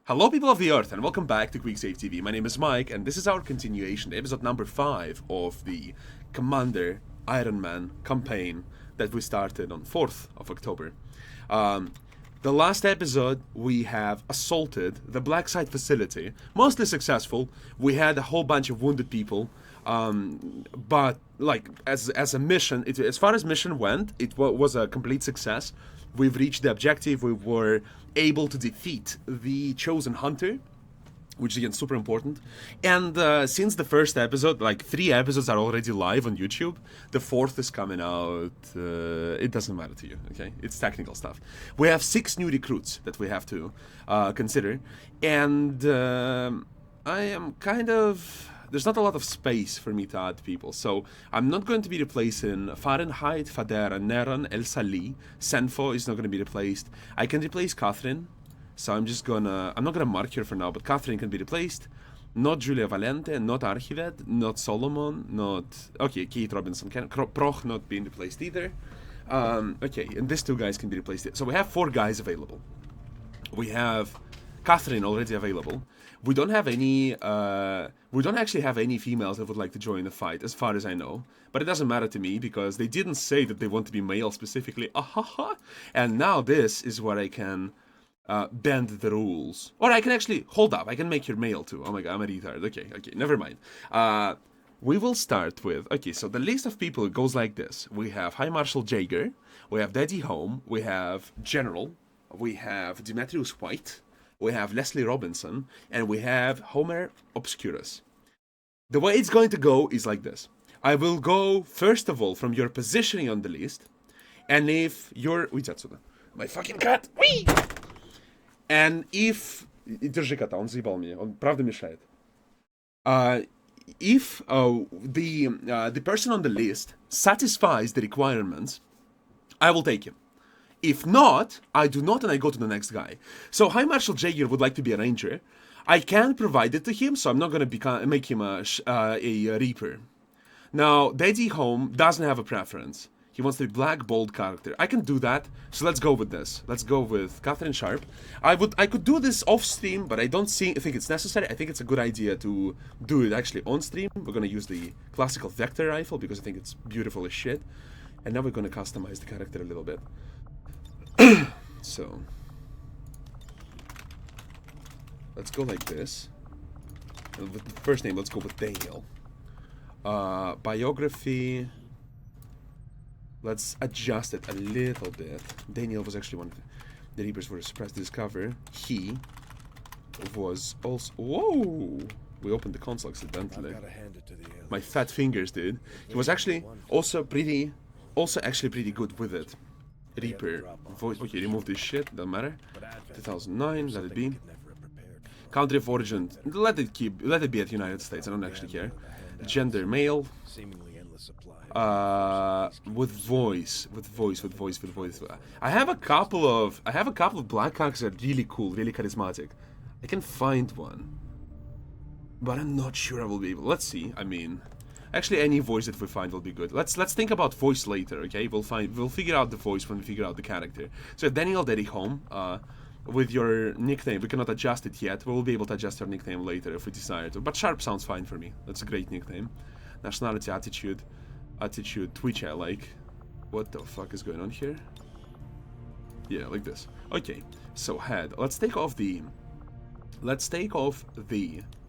Hello people of the earth and welcome back to QuickSaveTV. My name is Mike and this is our continuation, episode number 5 of the Commander Ironman campaign that we started on 4th of October. The last episode we have assaulted the Black Site facility, mostly successful. We had a whole bunch of wounded people, but like as a mission, as far as mission went, it was a complete success. We've reached the objective. We were able to defeat the Chosen Hunter, which is again super important. And since the first episode, like 3 episodes are already live on YouTube, the 4th is coming out. It doesn't matter to you, okay? It's technical stuff. We have 6 new recruits that we have to consider, and I am kind of... There's not a lot of space for me to add people, so I'm not going to be replacing Fahrenheit, Fadera, Neron, El Sali. Senfo is not going to be replaced. I can replace Catherine, so I'm not gonna mark her for now, but Catherine can be replaced. Not Julia Valente, not Archived, not Solomon, not... Okay, Keith Robinson can... Proch not being replaced either. Okay, and these 2 guys can be replaced. So we have 4 guys available. We have Catherine already available. We don't have any, we don't actually have any females that would like to join the fight, as far as I know. But it doesn't matter to me, because they didn't say that they want to be male specifically. Ahaha! And now this is where I can bend the rules. Or I can actually, hold up, I can make your male too. Oh my god, I'm a retard. Okay, never mind. We will start with, okay, so the list of people goes like this. We have High Marshal Jaeger, we have Daddy Home, we have General, we have Demetrius White, we have Leslie Robinson, and we have Homer Obscurus. The way it's going to go is like this. I will go, first of all, from your positioning on the list, and if you're... My fucking cat! Whee! And if... Держи кота, он заебал меня, он правда мешает. If the person on the list satisfies the requirements, I will take him. If not, I do not, and I go to the next guy. So High Marshal Jaeger would like to be a ranger. I can provide it to him, so I'm not going to make him a reaper. Now, Daddy Home doesn't have a preference. He wants to be black, bold character. I can do that, so let's go with this. Let's go with Catherine Sharp. I could do this off stream, but I don't think it's necessary. I think it's a good idea to do it actually on stream. We're going to use the classical vector rifle because I think it's beautiful as shit. And now we're going to customize the character a little bit. So let's go like this. With the first name, let's go with Daniel. Biography, let's adjust it a little bit. Daniel was actually one of the Reapers were suppressed to discover. He was also... Whoa! We opened the console accidentally. My fat fingers did. He was actually also pretty good with it. Reaper voice. Okay, remove this shit, doesn't matter. 2009, let it be. Country of origin, let it be at United States, I don't actually care. Gender, male. With voice. I have a couple of black characters that are really cool, really charismatic. I can find one, but I'm not sure I will be able. Let's see. I mean, actually, any voice that we find will be good. Let's think about voice later, okay? We'll figure out the voice when we figure out the character. So Daniel Daddy Home, with your nickname, we cannot adjust it yet. We'll be able to adjust your nickname later if we desire to. But Sharp sounds fine for me. That's a great nickname. Nationality, attitude, Twitch I like. What the fuck is going on here? Yeah, like this. Okay, so head. Let's take off the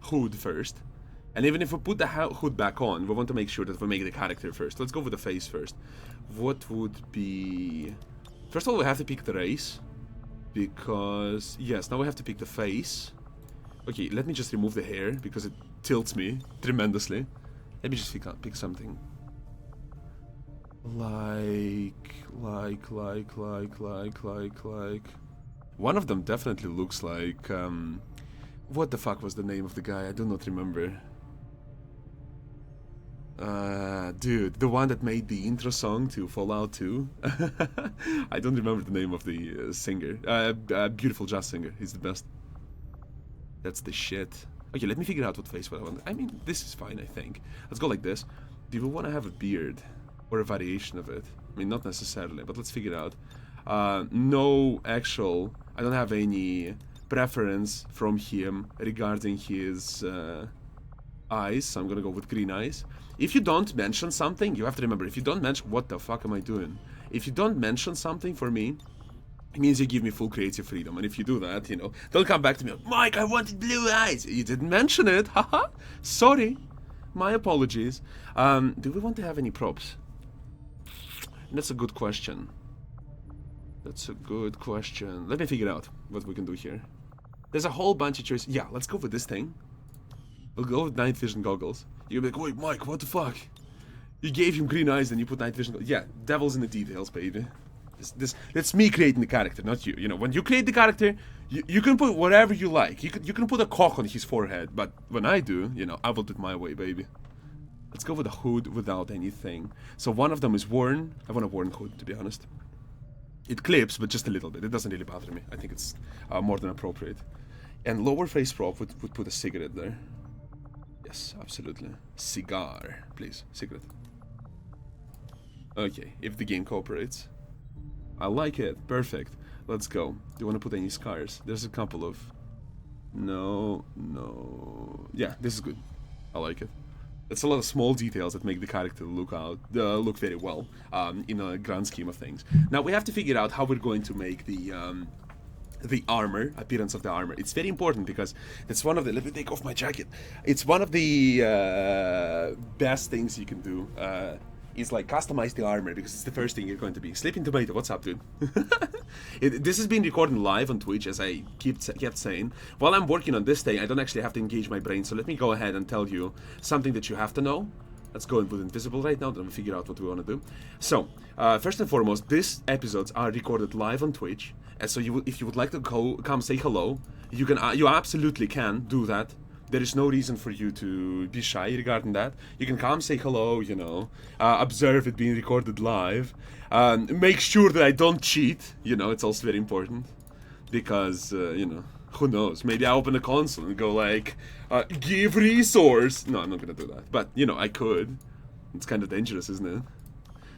hood first. And even if we put the hood back on, we want to make sure that we make the character first. Let's go with the face first. What would be... First of all, we have to pick the race. Because... Yes, now we have to pick the face. Okay, let me just remove the hair, because it tilts me tremendously. Let me just pick something. Like... One of them definitely looks like... What the fuck was the name of the guy? I do not remember. Dude, the one that made the intro song to Fallout 2. I don't remember the name of the singer. Beautiful jazz singer. He's the best. That's the shit. Okay, let me figure out what face I want. I mean, this is fine, I think. Let's go like this. Do we want to have a beard? Or a variation of it? I mean, not necessarily, but let's figure it out. No actual... I don't have any preference from him regarding his eyes, so I'm gonna go with green eyes. If you don't mention something, you have to remember, if you don't mention, what the fuck am I doing? If you don't mention something for me, it means you give me full creative freedom, and if you do that, you know, don't come back to me, Mike, I wanted blue eyes. You didn't mention it, haha, sorry, my apologies. Do we want to have any props? That's a good question. That's a good question. Let me figure out what we can do here. There's a whole bunch of choices. Yeah, let's go with this thing. We'll go with night vision goggles. You'll be like, wait, Mike, what the fuck? You gave him green eyes, then you put night vision goggles. Yeah, devil's in the details, baby. That's me creating the character, not you. You know, when you create the character, you can put whatever you like. You can put a cock on his forehead, but when I do, you know, I will do it my way, baby. Let's go with a hood without anything. So one of them is worn. I want a worn hood, to be honest. It clips, but just a little bit. It doesn't really bother me. I think it's more than appropriate. And lower face prop would put a cigarette there. Yes, absolutely. Cigar, please. Cigarette. Okay, if the game cooperates. I like it. Perfect. Let's go. Do you want to put any scars? There's a couple of... No. Yeah, this is good. I like it. It's a lot of small details that make the character look very well in a grand scheme of things. Now we have to figure out how we're going to make the armor, appearance of the armor. It's very important because it's one of the... Let me take off my jacket. It's one of the best things you can do. Is like customize the armor, because it's the first thing you're going to be. Sleeping Tomato, what's up, dude? This has been recorded live on Twitch, as I kept saying. While I'm working on this thing, I don't actually have to engage my brain, so let me go ahead and tell you something that you have to know. Let's go in with Invisible right now, then we figure out what we want to do. So, first and foremost, these episodes are recorded live on Twitch, and so if you would like to come say hello, you absolutely can do that. There is no reason for you to be shy regarding that. You can come say hello, you know, observe it being recorded live. Make sure that I don't cheat, you know, it's also very important. Because, you know, who knows, maybe I open a console and go like, give resource. No, I'm not gonna do that. But, you know, I could. It's kind of dangerous, isn't it?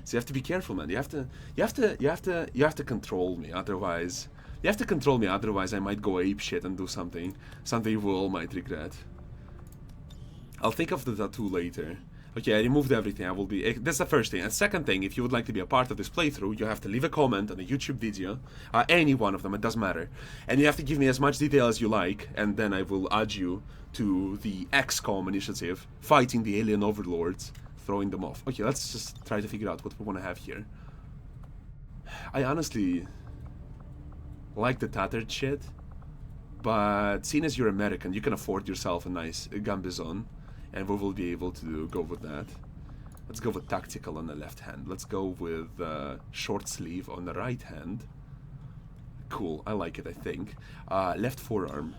So you have to be careful, man. You have to control me, otherwise... You have to control me, otherwise I might go apeshit and do something you all might regret. I'll think of the tattoo later. Okay, I removed everything. I will be... That's the first thing. And second thing, if you would like to be a part of this playthrough, you have to leave a comment on a YouTube video. Any one of them, it doesn't matter. And you have to give me as much detail as you like, and then I will add you to the XCOM initiative, fighting the alien overlords, throwing them off. Okay, let's just try to figure out what we want to have here. I honestly... like the tattered shit, but seeing as you're American, you can afford yourself a nice gambizon, and we will be able to go with that. Let's go with tactical on the left hand. Let's go with short sleeve on the right hand. Cool, I like it, I think. Left forearm.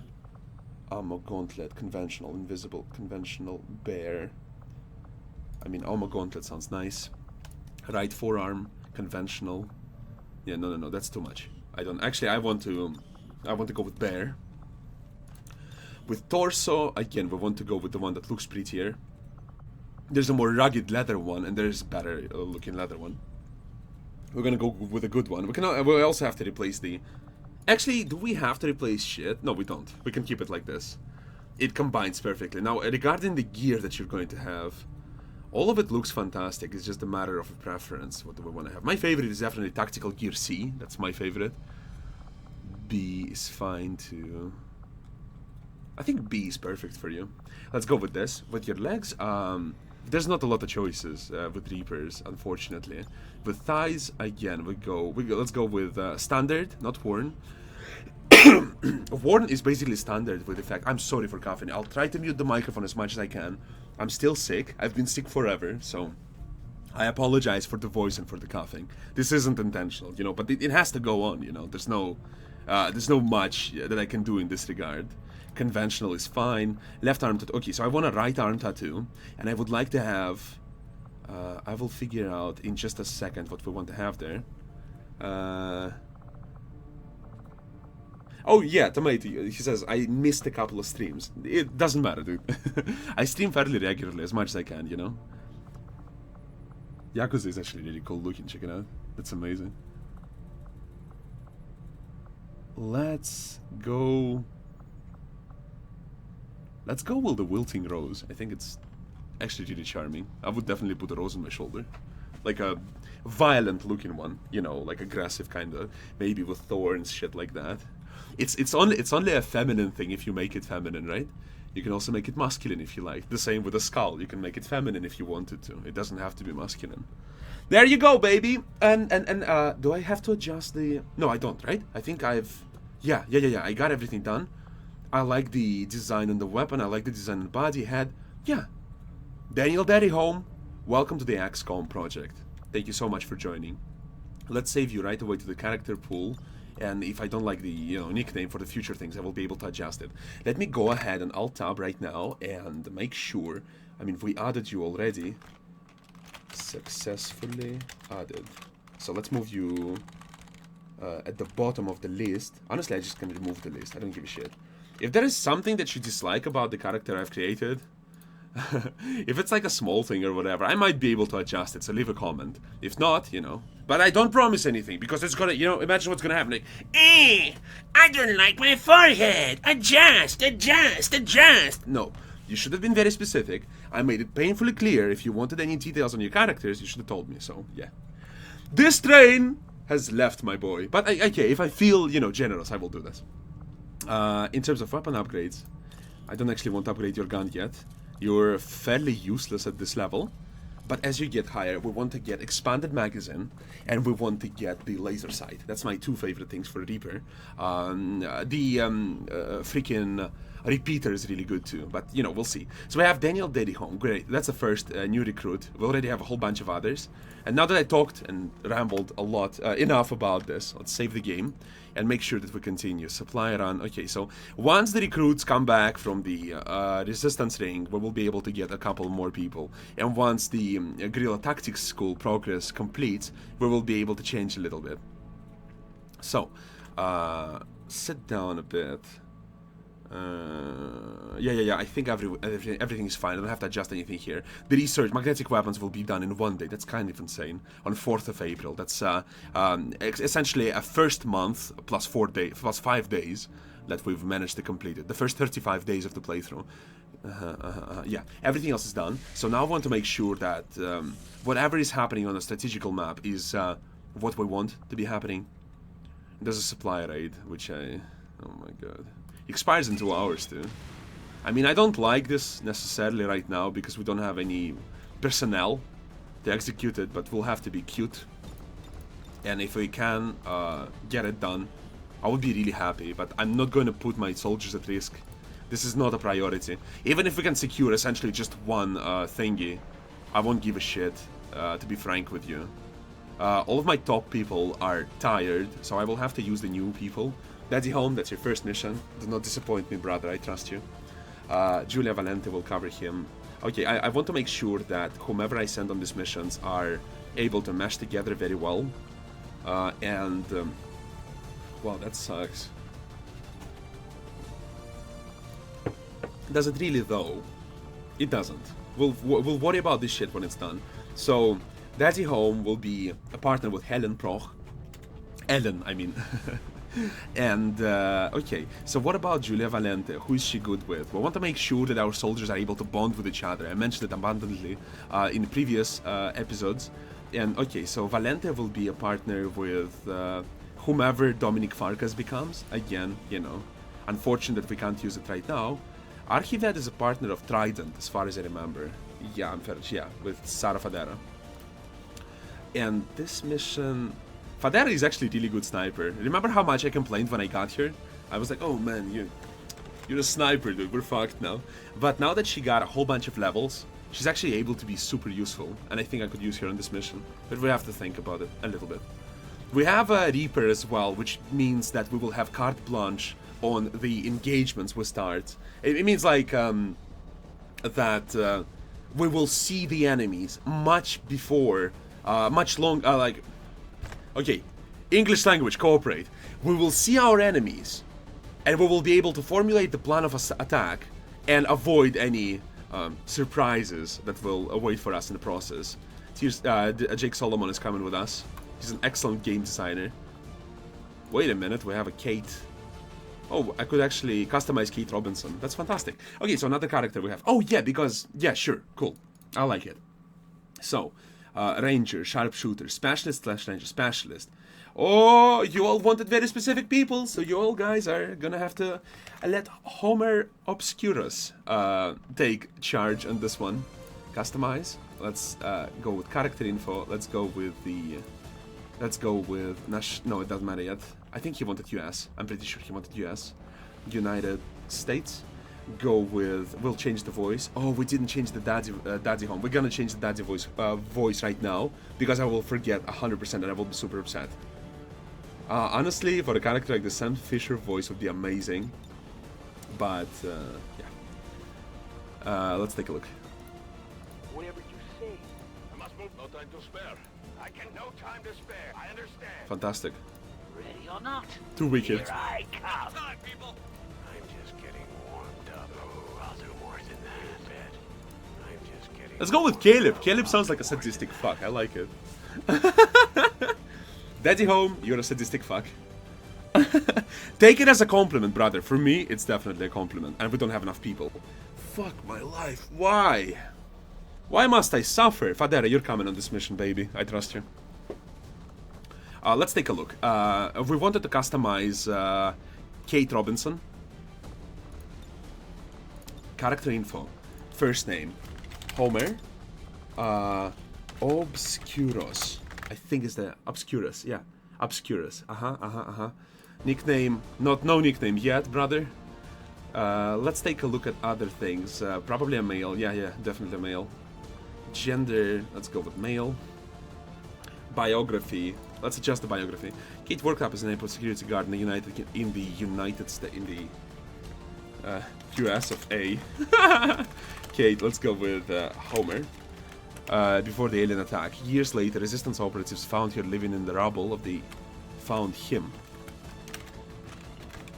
Armor gauntlet, conventional, invisible, conventional, bear. I mean, armor gauntlet sounds nice. Right forearm, conventional. Yeah, no, that's too much. I don't actually. I want to go with bear. With torso, again, we want to go with the one that looks prettier. There's a more rugged leather one, and there's a better looking leather one. We're gonna go with a good one. We also have to replace the... Actually, do we have to replace shit? No, we don't. We can keep it like this. It combines perfectly. Now, regarding the gear that you're going to have, all of it looks fantastic. It's just a matter of a preference. What do we want to have? My favorite is definitely Tactical Gear C. That's my favorite. B is fine too. I think B is perfect for you. Let's go with this. With your legs, there's not a lot of choices with Reapers, unfortunately. With thighs, again, let's go with standard, not worn. Worn is basically standard with effect. I'm sorry for coughing. I'll try to mute the microphone as much as I can. I'm still sick. I've been sick forever, so I apologize for the voice and for the coughing. This isn't intentional, you know, but it has to go on, you know. There's no much that I can do in this regard. Conventional is fine. Left arm tattoo. Okay, so I want a right arm tattoo, and I would like to have... I will figure out in just a second what we want to have there. Oh yeah, Tomato, he says, I missed a couple of streams. It doesn't matter, dude. I stream fairly regularly, as much as I can, you know? Yakuza is actually really cool looking, check it out. That's amazing. let's go... Let's go with the wilting rose. I think it's actually really charming. I would definitely put a rose on my shoulder. Like a violent looking one, you know, like aggressive kind of, maybe with thorns, shit like that. It's only a feminine thing if you make it feminine, right? You can also make it masculine if you like. The same with a skull. You can make it feminine if you wanted to. It doesn't have to be masculine. There you go, baby. And do I have to adjust the... No, I don't, right? I think I've... Yeah. I got everything done. I like the design on the weapon. I like the design on the body, head. Yeah. Daniel Daddy Home. Welcome to the XCOM project. Thank you so much for joining. Let's save you right away to the character pool. And if I don't like the, you know, nickname for the future things, I will be able to adjust it. Let me go ahead and Alt-Tab right now and make sure... I mean, we added you already. Successfully added. So let's move you at the bottom of the list. Honestly, I just can remove the list. I don't give a shit. If there is something that you dislike about the character I've created, if it's like a small thing or whatever, I might be able to adjust it, so leave a comment. If not, you know. But I don't promise anything, because it's gonna, you know, imagine what's gonna happen. Like, I don't like my forehead. Adjust. No, you should have been very specific. I made it painfully clear. If you wanted any details on your characters, you should have told me, so, yeah. This train has left, my boy. But, okay, if I feel, you know, generous, I will do this. In terms of weapon upgrades, I don't actually want to upgrade your gun yet. You're fairly useless at this level, but as you get higher, we want to get expanded magazine, and we want to get the laser sight. That's my two favorite things for Reaper. Freaking repeater is really good too, but you know, we'll see. So we have Daniel Daddy Home, great. That's the first new recruit. We already have a whole bunch of others. And now that I talked and rambled a lot, enough about this, let's save the game and make sure that we continue. Supply run. Okay, so once the recruits come back from the resistance ring, we will be able to get a couple more people. And once the guerrilla tactics school progress completes, we will be able to change a little bit. So, sit down a bit. Yeah. I think everything is fine. I don't have to adjust anything here. The research, magnetic weapons will be done in one day. That's kind of insane. On 4th of April. That's essentially a first month plus 5 days that we've managed to complete it. The first 35 days of the playthrough. Yeah, everything else is done. So now I want to make sure that whatever is happening on the strategical map is what we want to be happening. There's a supply raid, which I... Oh my god. Expires in 2 hours too. I mean, I don't like this necessarily right now because we don't have any personnel to execute it, but we'll have to be cute. And if we can get it done, I would be really happy, but I'm not going to put my soldiers at risk. This is not a priority. Even if we can secure essentially just one thingy, I won't give a shit, to be frank with you. All of my top people are tired, so I will have to use the new people. Daddy Home, that's your first mission. Do not disappoint me, brother, I trust you. Julia Valente will cover him. Okay, I want to make sure that whomever I send on these missions are able to mesh together very well. Wow, that sucks. Does it really, though? It doesn't. We'll worry about this shit when it's done. So, Daddy Home will be a partner with Helen Proch. Ellen, I mean. And, okay, so what about Julia Valente? Who is she good with? We want to make sure that our soldiers are able to bond with each other. I mentioned it abundantly in the previous episodes. And, okay, so Valente will be a partner with whomever Dominic Farkas becomes. Again, you know, unfortunate that we can't use it right now. Archived is a partner of Trident, as far as I remember. Yeah, with Sarah Fadera. And this mission... Fadera is actually a really good sniper. Remember how much I complained when I got here? I was like, oh man, you're a sniper, dude, we're fucked now. But now that she got a whole bunch of levels, she's actually able to be super useful. And I think I could use her on this mission. But we have to think about it a little bit. We have a Reaper as well, which means that we will have carte blanche on the engagements we start. It means like that we will see the enemies much before, okay, English language, cooperate. We will see our enemies, and we will be able to formulate the plan of attack and avoid any surprises that will await for us in the process. Here's, Jake Solomon is coming with us. He's an excellent game designer. Wait a minute, we have a Kate Oh, I could actually customize Kate Robinson. That's fantastic. Okay, so another character we have. Oh, yeah, because... Yeah, sure. Cool. I like it. So, Ranger, Sharpshooter, Specialist / Ranger, Specialist. Oh, you all wanted very specific people, so you all guys are gonna have to let Homer Obscurus take charge on this one. Customize. Let's go with character info. Let's go with the... Let's go with... No, it doesn't matter yet. I think he wanted US. I'm pretty sure he wanted US. United States. Go with... We'll change the voice. Oh, we didn't change the daddy home. We're gonna change the daddy voice right now, because I will forget 100% and I will be super upset. Honestly, for a character like the Sam Fisher voice would be amazing. But, yeah. Let's take a look. Whatever you say. I must move. No time to spare. I can no time to spare. I understand. Fantastic. Ready or not? Too wicked. Here I come. Time, people. I'm just getting warmed up. Oh, I'll do more than that, Ed. I'm just getting... Let's go with Caleb. Caleb sounds like a sadistic fuck. I like it. Daddy home, you're a sadistic fuck. Take it as a compliment, brother. For me, it's definitely a compliment. And we don't have enough people. Fuck my life. Why? Why must I suffer? Fadera, you're coming on this mission, baby. I trust you. Let's take a look. We wanted to customize Kate Robinson. Character info. First name. Homer. Obscurus. I think it's the Obscurus. Yeah. Obscurus. Nickname. No nickname yet, brother. Let's take a look at other things. Probably a male. Yeah, definitely a male. Gender. Let's go with male. Biography. Let's adjust the biography. Kate worked up as an airport security guard in the United States, in the US of A. Kate, let's go with Homer. Before the alien attack. Years later, resistance operatives found her living in the rubble of the... Found him.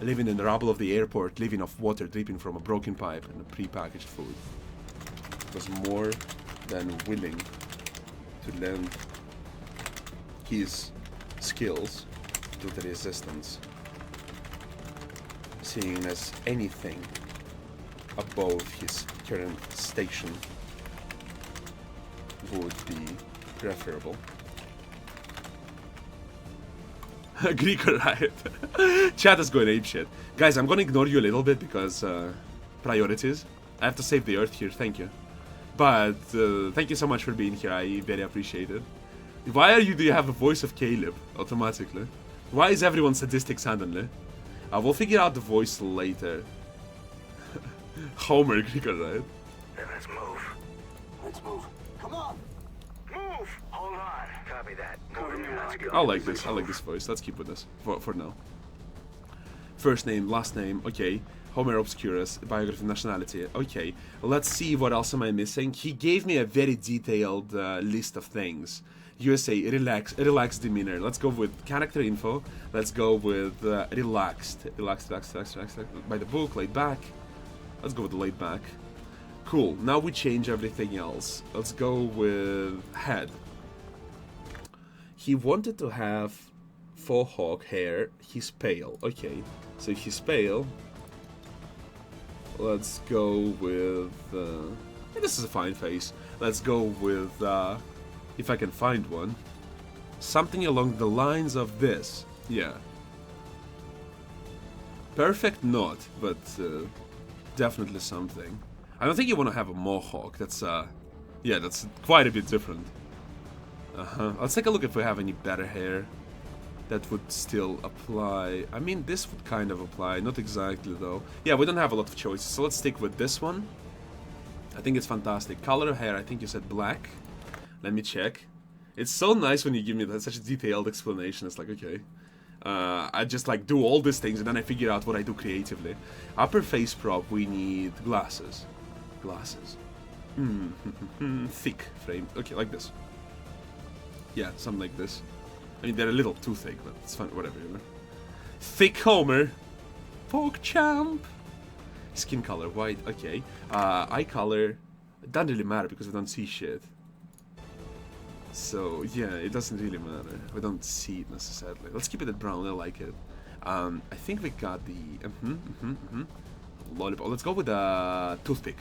Living in the rubble of the airport, living off water dripping from a broken pipe and a pre-packaged food. Was more than willing to lend his skills to the resistance, seeing as anything above his current station would be preferable. Greek riot. Chat is going apeshit. Guys, I'm gonna ignore you a little bit because priorities. I have to save the earth here, thank you. But thank you so much for being here, I very appreciate it. Why do you have a voice of Caleb automatically? Why is everyone sadistic suddenly? We'll figure out the voice later. Homer, Greek riot. Let's move. Let's move. Come on. Move. Hold on. Copy that. Let's go. I like this voice. Let's keep with this for now. First name, last name, okay. Homer Obscurus, biography, nationality, okay. Let's see what else am I missing. He gave me a very detailed list of things. USA, relaxed demeanor. Let's go with character info. Let's go with relaxed, by the book, laid back. Let's go with the laid back. Cool, now we change everything else. Let's go with head. He wanted to have faux hawk hair. He's pale. Okay, so he's pale. Let's go with... this is a fine face. Let's go with... if I can find one. Something along the lines of this. Yeah. Perfect not, but definitely something. I don't think you want to have a mohawk. That's yeah, that's quite a bit different. Let's take a look if we have any better hair that would still apply. I mean, this would kind of apply, not exactly though. Yeah, we don't have a lot of choices, so let's stick with this one. I think it's fantastic. Color of hair, I think you said black. Let me check. It's so nice when you give me that, such a detailed explanation. It's like, okay. I just like do all these things and then I figure out what I do creatively. Upper face prop, we need glasses. Glasses. Thick frame. Okay, like this. Yeah, something like this. I mean, they're a little too thick, but it's fine. Whatever, you know. Thick Homer. Folk champ. Skin color, white. Okay. Eye color. It doesn't really matter because we don't see shit. So, yeah, it doesn't really matter. We don't see it necessarily. Let's keep it at brown, I like it. I think we got the lollipop. Let's go with the toothpick.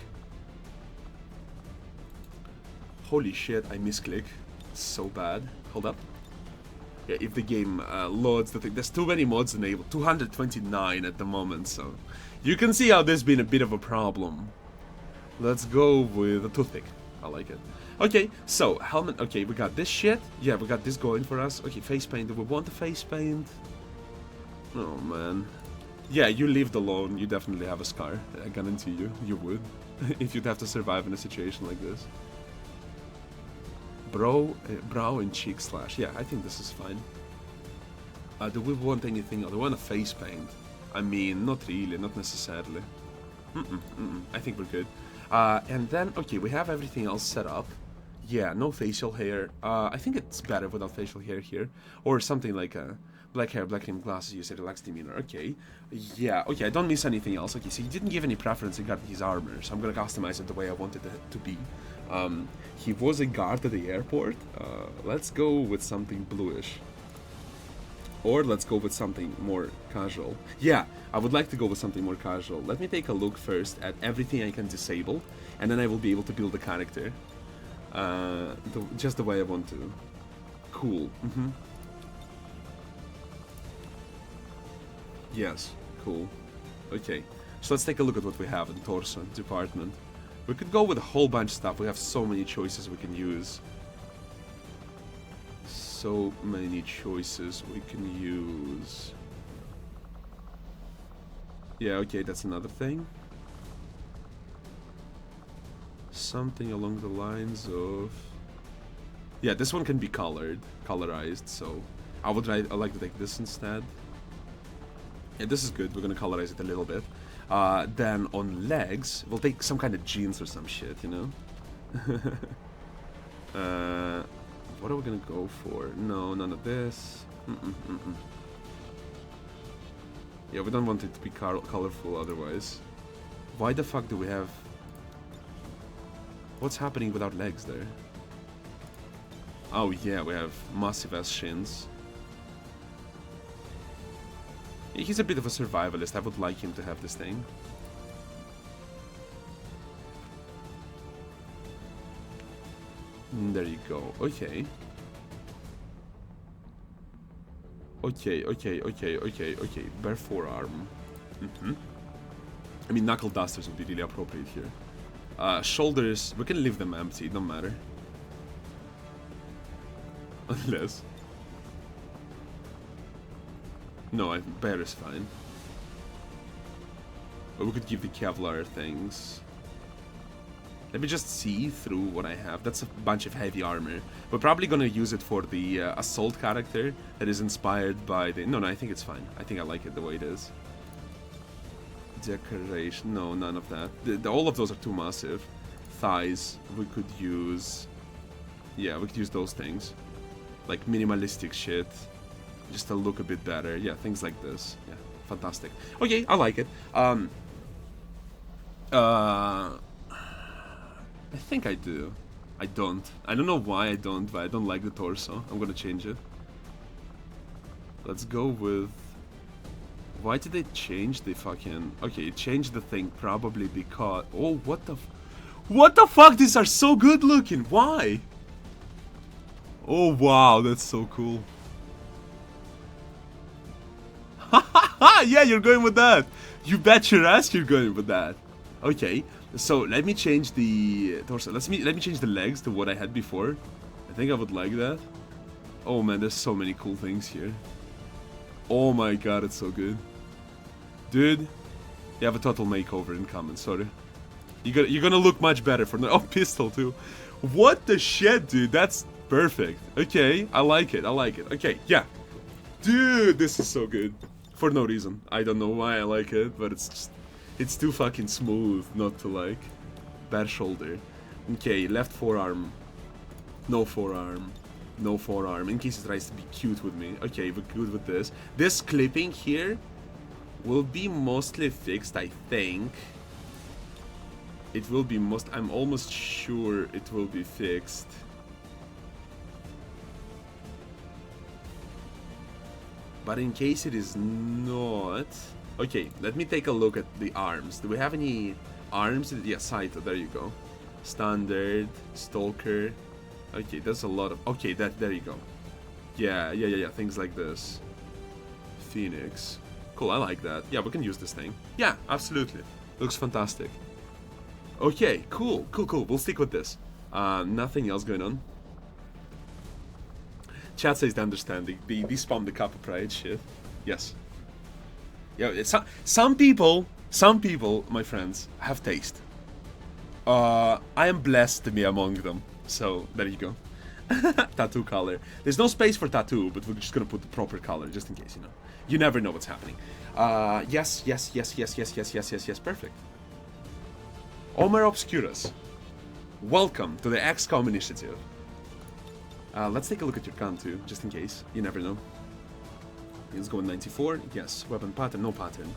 Holy shit, I misclick. So bad. Hold up. Yeah, if the game loads the thing. There's too many mods enabled. 229 at the moment, so you can see how this has been a bit of a problem. Let's go with a toothpick. I like it. Okay, so helmet. Okay, we got this shit. Yeah, we got this going for us. Okay, face paint. Do we want the face paint? Oh man. Yeah, you lived alone. You definitely have a scar. I guarantee you. You would. If you'd have to survive in a situation like this. Brow and cheek slash. Yeah, I think this is fine. Do we want anything else? Do we want a face paint? I mean, not really, not necessarily. I think we're good. And then, okay, we have everything else set up. Yeah, no facial hair. I think it's better without facial hair here. Or something like black hair, black rim glasses, you say relaxed demeanor. Okay. Yeah, okay, I don't miss anything else. Okay, so he didn't give any preference regarding his armor, so I'm gonna customize it the way I wanted it to be. He was a guard at the airport. Let's go with something bluish. Or let's go with something more casual. Yeah, I would like to go with something more casual. Let me take a look first at everything I can disable, and then I will be able to build the character. Just the way I want to. Cool. Yes, cool. Okay, so let's take a look at what we have in the torso department. We could go with a whole bunch of stuff. We have so many choices we can use. So many choices we can use. Yeah, okay, that's another thing. Something along the lines of... Yeah, this one can be colorized, so I like to take this instead. Yeah, this is good. We're gonna colorize it a little bit. Then on legs, we'll take some kind of jeans or some shit, you know? What are we gonna go for? No, none of this. Yeah, we don't want it to be colorful otherwise. Why the fuck do we have... What's happening with our legs there? Oh yeah, we have massive ass shins. Yeah, he's a bit of a survivalist. I would like him to have this thing. There you go. Okay. Okay. Bare forearm. I mean, knuckle dusters would be really appropriate here. Shoulders, we can leave them empty, don't matter. Unless... No, bare is fine. Or we could give the Kevlar things. Let me just see through what I have. That's a bunch of heavy armor. We're probably gonna use it for the assault character that is inspired by the... No, I think it's fine. I think I like it the way it is. Decoration. No, none of that. All of those are too massive. Thighs, we could use... Yeah, we could use those things. Like minimalistic shit. Just to look a bit better. Yeah, things like this. Yeah, fantastic. Okay, I like it. I think I do. I don't. I don't know why I don't, but I don't like the torso. I'm gonna change it. Let's go with... Why did they change the fucking... Okay, change the thing probably because... Oh, what the... What the fuck? These are so good looking. Why? Oh, wow. That's so cool. Yeah, you're going with that. You bet your ass you're going with that. Okay. So let me change the torso. Let me change the legs to what I had before. I think I would like that. Oh man, there's so many cool things here. Oh my god, it's so good. Dude, you have a total makeover in common, sorry. You're gonna look much better for... Oh, pistol too. What the shit, dude? That's perfect. Okay, I like it, Okay, yeah. Dude, this is so good. For no reason. I don't know why I like it, but it's just... It's too fucking smooth not to like. Bare shoulder. Okay, left forearm. No forearm. No forearm. In case it tries to be cute with me. Okay, we're good with this. This clipping here will be mostly fixed, I think. It will be I'm almost sure it will be fixed. But in case it is not... Okay, let me take a look at the arms. Do we have any arms? Yeah, Saito, there you go. Standard, Stalker. Okay, there's a lot of... Okay, there you go. Yeah, things like this. Phoenix. Cool, I like that. Yeah, we can use this thing. Yeah, absolutely. Looks fantastic. Okay, cool. We'll stick with this. Nothing else going on. Chat says they understand. They spam the cup of pride shit. Yes. Yeah, some people, my friends, have taste. I am blessed to be among them. So, there you go. Tattoo color. There's no space for tattoo, but we're just gonna put the proper color, just in case, you know. You never know what's happening. Yes. Perfect. Omer Obscurus. Welcome to the XCOM initiative. Let's take a look at your gun too, just in case. You never know. Let's go with 94. Yes. Weapon pattern, no pattern.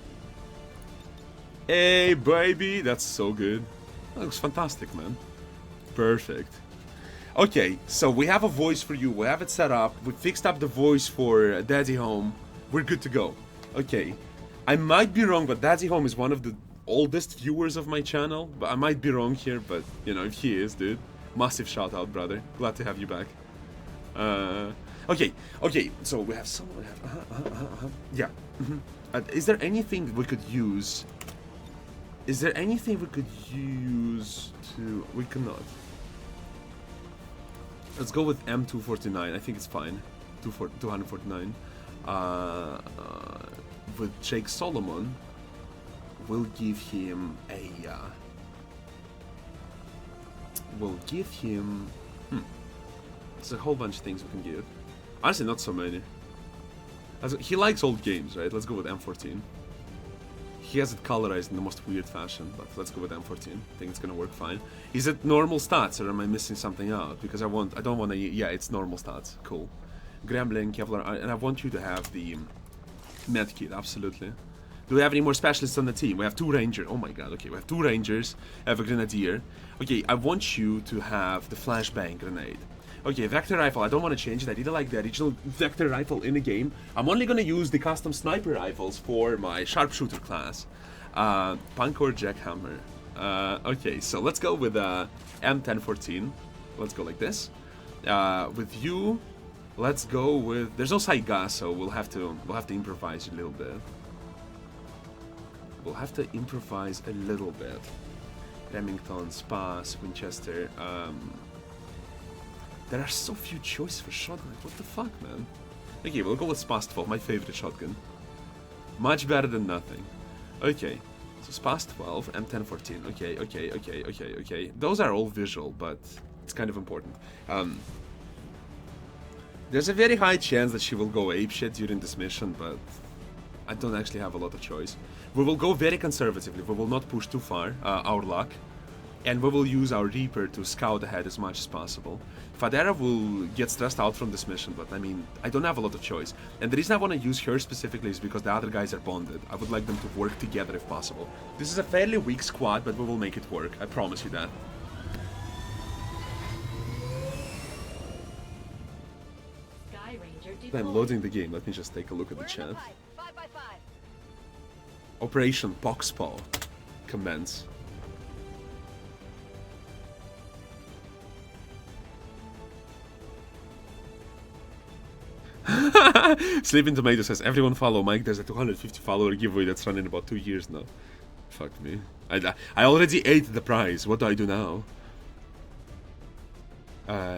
Hey, baby! That's so good. That looks fantastic, man. Perfect. Okay, so we have a voice for you. We have it set up. We fixed up the voice for Daddy Home. We're good to go. Okay. I might be wrong, but Daddy Home is one of the oldest viewers of my channel. But I might be wrong here, but, you know, if he is, dude. Massive shout out, brother. Glad to have you back. Okay, so we have someone. Yeah. Is there anything we could use? Is there anything we could use to? We cannot. Let's go with M249. I think it's fine. 249. With Jake Solomon, we'll give him a. We'll give him. There's a whole bunch of things we can give. Honestly, not so many. He likes old games, right? Let's go with M14. He has it colorized in the most weird fashion, but let's go with M14. I think it's gonna work fine. Is it normal stats, or am I missing something out? Because I don't want to. Yeah, it's normal stats. Cool. Gremlin, Kevlar, and I want you to have the medkit. Absolutely. Do we have any more specialists on the team? We have 2 rangers. Oh my god. Okay, we have 2 rangers. I have a grenadier. Okay, I want you to have the flashbang grenade. Okay, vector rifle, I don't want to change it. I didn't like the original vector rifle in the game. I'm only going to use the custom sniper rifles for my sharpshooter class. Pancor jackhammer. Okay, so let's go with M1014. Let's go like this. With you, let's go with... There's no Saiga, so we'll have to improvise a little bit. We'll have to improvise a little bit. Remington, Spas, Winchester, there are so few choices for shotgun. What the fuck, man? Okay, we'll go with Spas 12, my favorite shotgun. Much better than nothing. Okay, so Spas 12, M1014. Okay. Those are all visual, but it's kind of important. There's a very high chance that she will go apeshit during this mission, but I don't actually have a lot of choice. We will go very conservatively. We will not push too far, our luck. And we will use our Reaper to scout ahead as much as possible. Fadera will get stressed out from this mission, but I mean, I don't have a lot of choice. And the reason I want to use her specifically is because the other guys are bonded. I would like them to work together if possible. This is a fairly weak squad, but we will make it work. I promise you that. I'm loading the game. Let me just take a look at the chat. Operation Poxpaw. Commence. Sleeping Tomato says, everyone follow Mike. There's a 250 follower giveaway that's running about 2 years now. Fuck me. I already ate the prize. What do I do now?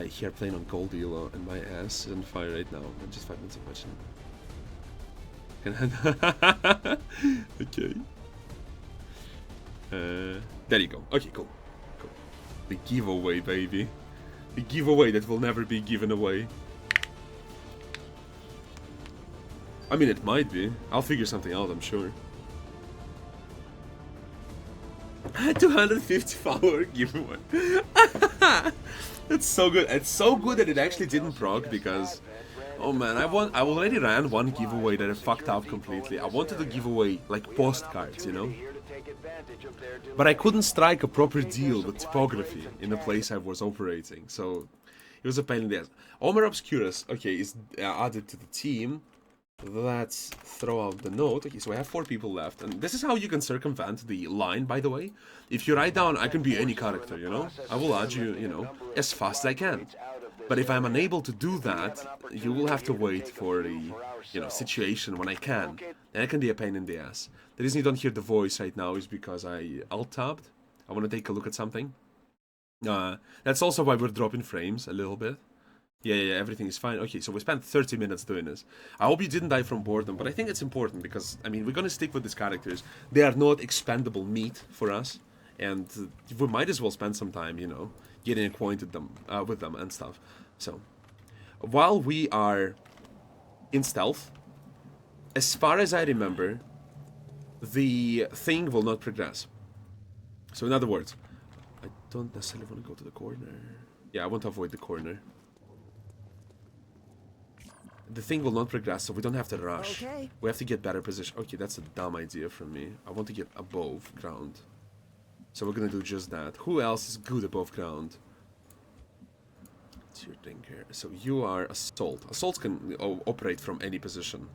Here playing on Gold Elo and my ass is on fire right now. I'm just 5 minutes of watching. Okay. There you go. Okay, cool. The giveaway, baby. The giveaway that will never be given away. I mean, it might be. I'll figure something out, I'm sure. 250 follower giveaway. It's so good. It's so good that it actually didn't proc because... Oh man, I already ran one giveaway that I fucked up completely. I wanted to give away, like, postcards, you know? But I couldn't strike a proper deal with typography in the place I was operating, so... It was a pain in the ass. Omer Obscurus, okay, is added to the team. Let's throw out the note. Okay, so I have 4 people left, and this is how you can circumvent the line, by the way. If you write down, I can be any character, you know? I will add you, you know, as fast as I can. But if I'm unable to do that, you will have to wait for the, you know, situation when I can. And it can be a pain in the ass. The reason you don't hear the voice right now is because I alt-tabbed. I want to take a look at something. That's also why we're dropping frames a little bit. Yeah, everything is fine. Okay, so we spent 30 minutes doing this. I hope you didn't die from boredom, but I think it's important because, I mean, we're gonna stick with these characters. They are not expendable meat for us, and we might as well spend some time, you know, getting acquainted with them and stuff. So, while we are in stealth, as far as I remember, the thing will not progress. So, in other words, I don't necessarily want to go to the corner. Yeah, I want to avoid the corner. The thing will not progress, so we don't have to rush. Okay. We have to get better position. Okay, that's a dumb idea from me. I want to get above ground. So we're gonna do just that. Who else is good above ground? What's your thing here? So you are Assault. Assaults can operate from any position.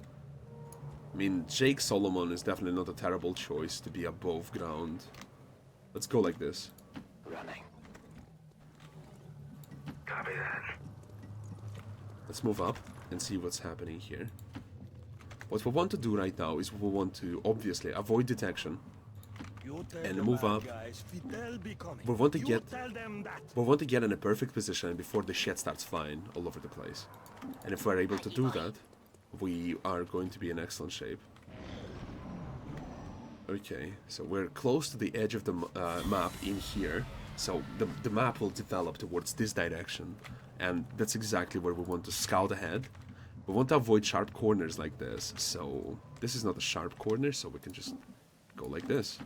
I mean, Jake Solomon is definitely not a terrible choice to be above ground. Let's go like this. Running. Copy that. Let's move up and see what's happening here. What we want to do right now is we want to obviously avoid detection and move up. We want to get in a perfect position before the shit starts flying all over the place. And if we're able to do that, we are going to be in excellent shape. Okay, so we're close to the edge of the map in here. So the map will develop towards this direction. And that's exactly where we want to scout ahead. We want to avoid sharp corners like this. So this is not a sharp corner, so we can just go like this.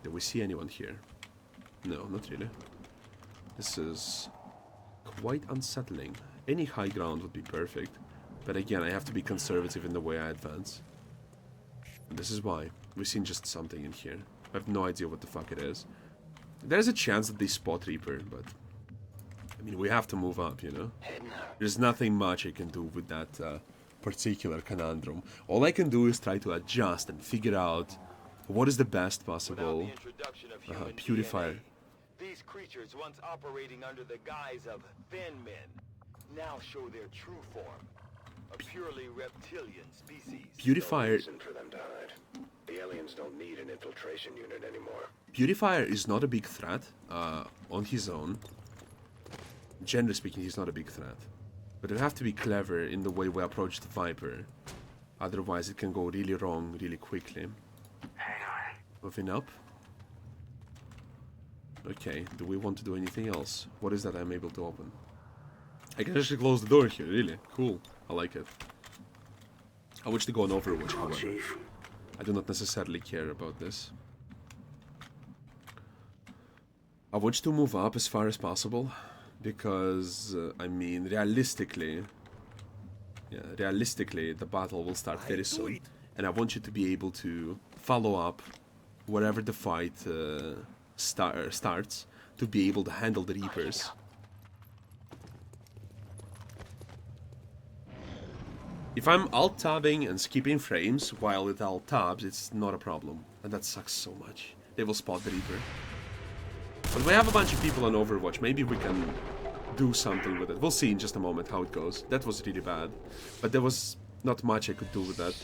Do we see anyone here? No, not really. This is quite unsettling. Any high ground would be perfect. But again, I have to be conservative in the way I advance. And this is why. We've seen just something in here. I have no idea what the fuck it is. There's a chance that they spot Reaper, but I mean, we have to move up, you know? There's nothing much I can do with that particular conundrum. All I can do is try to adjust and figure out what is the best possible purifier. These creatures once operating under the guise of thin men now show their true form. A purely reptilian species. Purifier. For them to hide. The aliens don't need an infiltration unit anymore. Purifier is not a big threat on his own. Generally speaking, he's not a big threat. But we have to be clever in the way we approach the Viper. Otherwise, it can go really wrong really quickly. Hang on. Moving up. Okay, do we want to do anything else? What is that I'm able to open? I can actually close the door here, really. Cool. I like it. I wish to go on Overwatch, however. I do not necessarily care about this. I want to move up as far as possible. Because, I mean, realistically, the battle will start very soon. And I want you to be able to follow up wherever the fight starts, to be able to handle the Reapers. If I'm alt-tabbing and skipping frames while it alt-tabs, it's not a problem. And that sucks so much. They will spot the Reaper. But we have a bunch of people on Overwatch. Maybe we can do something with it. We'll see in just a moment how it goes. That was really bad. But there was not much I could do with that.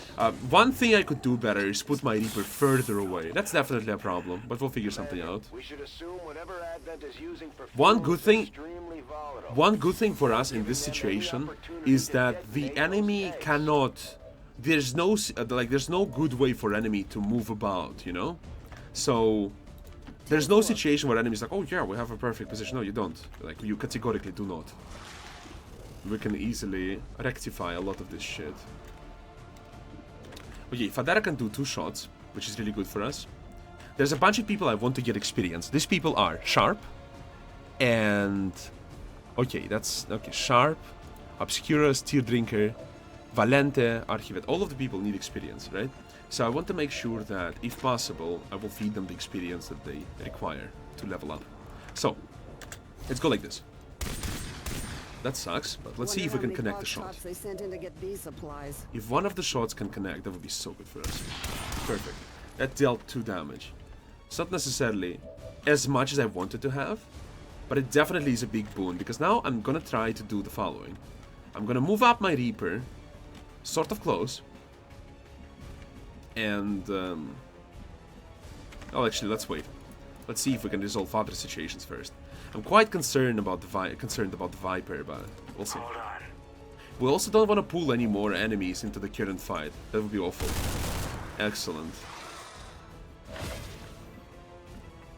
One thing I could do better is put my Reaper further away. That's definitely a problem, but we'll figure something out. We should assume whatever Advent is using for One fuel good is thing... extremely volatile. One good thing for us in this situation is that the enemy cannot... There's no good way for enemy to move about, you know? So... There's no situation where enemies like, oh yeah, we have a perfect position. No, you don't. Like, you categorically do not. We can easily rectify a lot of this shit. Okay, Fadera can do 2 shots, which is really good for us. There's a bunch of people I want to get experience. These people are Sharp, and... Okay, that's... Okay, Sharp, Obscurus, Tear Drinker, Valente, Archivet. All of the people need experience, right? So I want to make sure that, if possible, I will feed them the experience that they require to level up. So, let's go like this. That sucks, but let's see if we can connect the shot. They sent in to get bee supplies. If one of the shots can connect, that would be so good for us. Perfect. That dealt 2 damage. It's not necessarily as much as I wanted to have, but it definitely is a big boon, because now I'm gonna try to do the following. I'm gonna move up my Reaper, sort of close, and oh, actually, let's wait. Let's see if we can resolve other situations first. I'm quite concerned about the Viper, but we'll see. Hold on. We also don't want to pull any more enemies into the current fight. That would be awful. Excellent.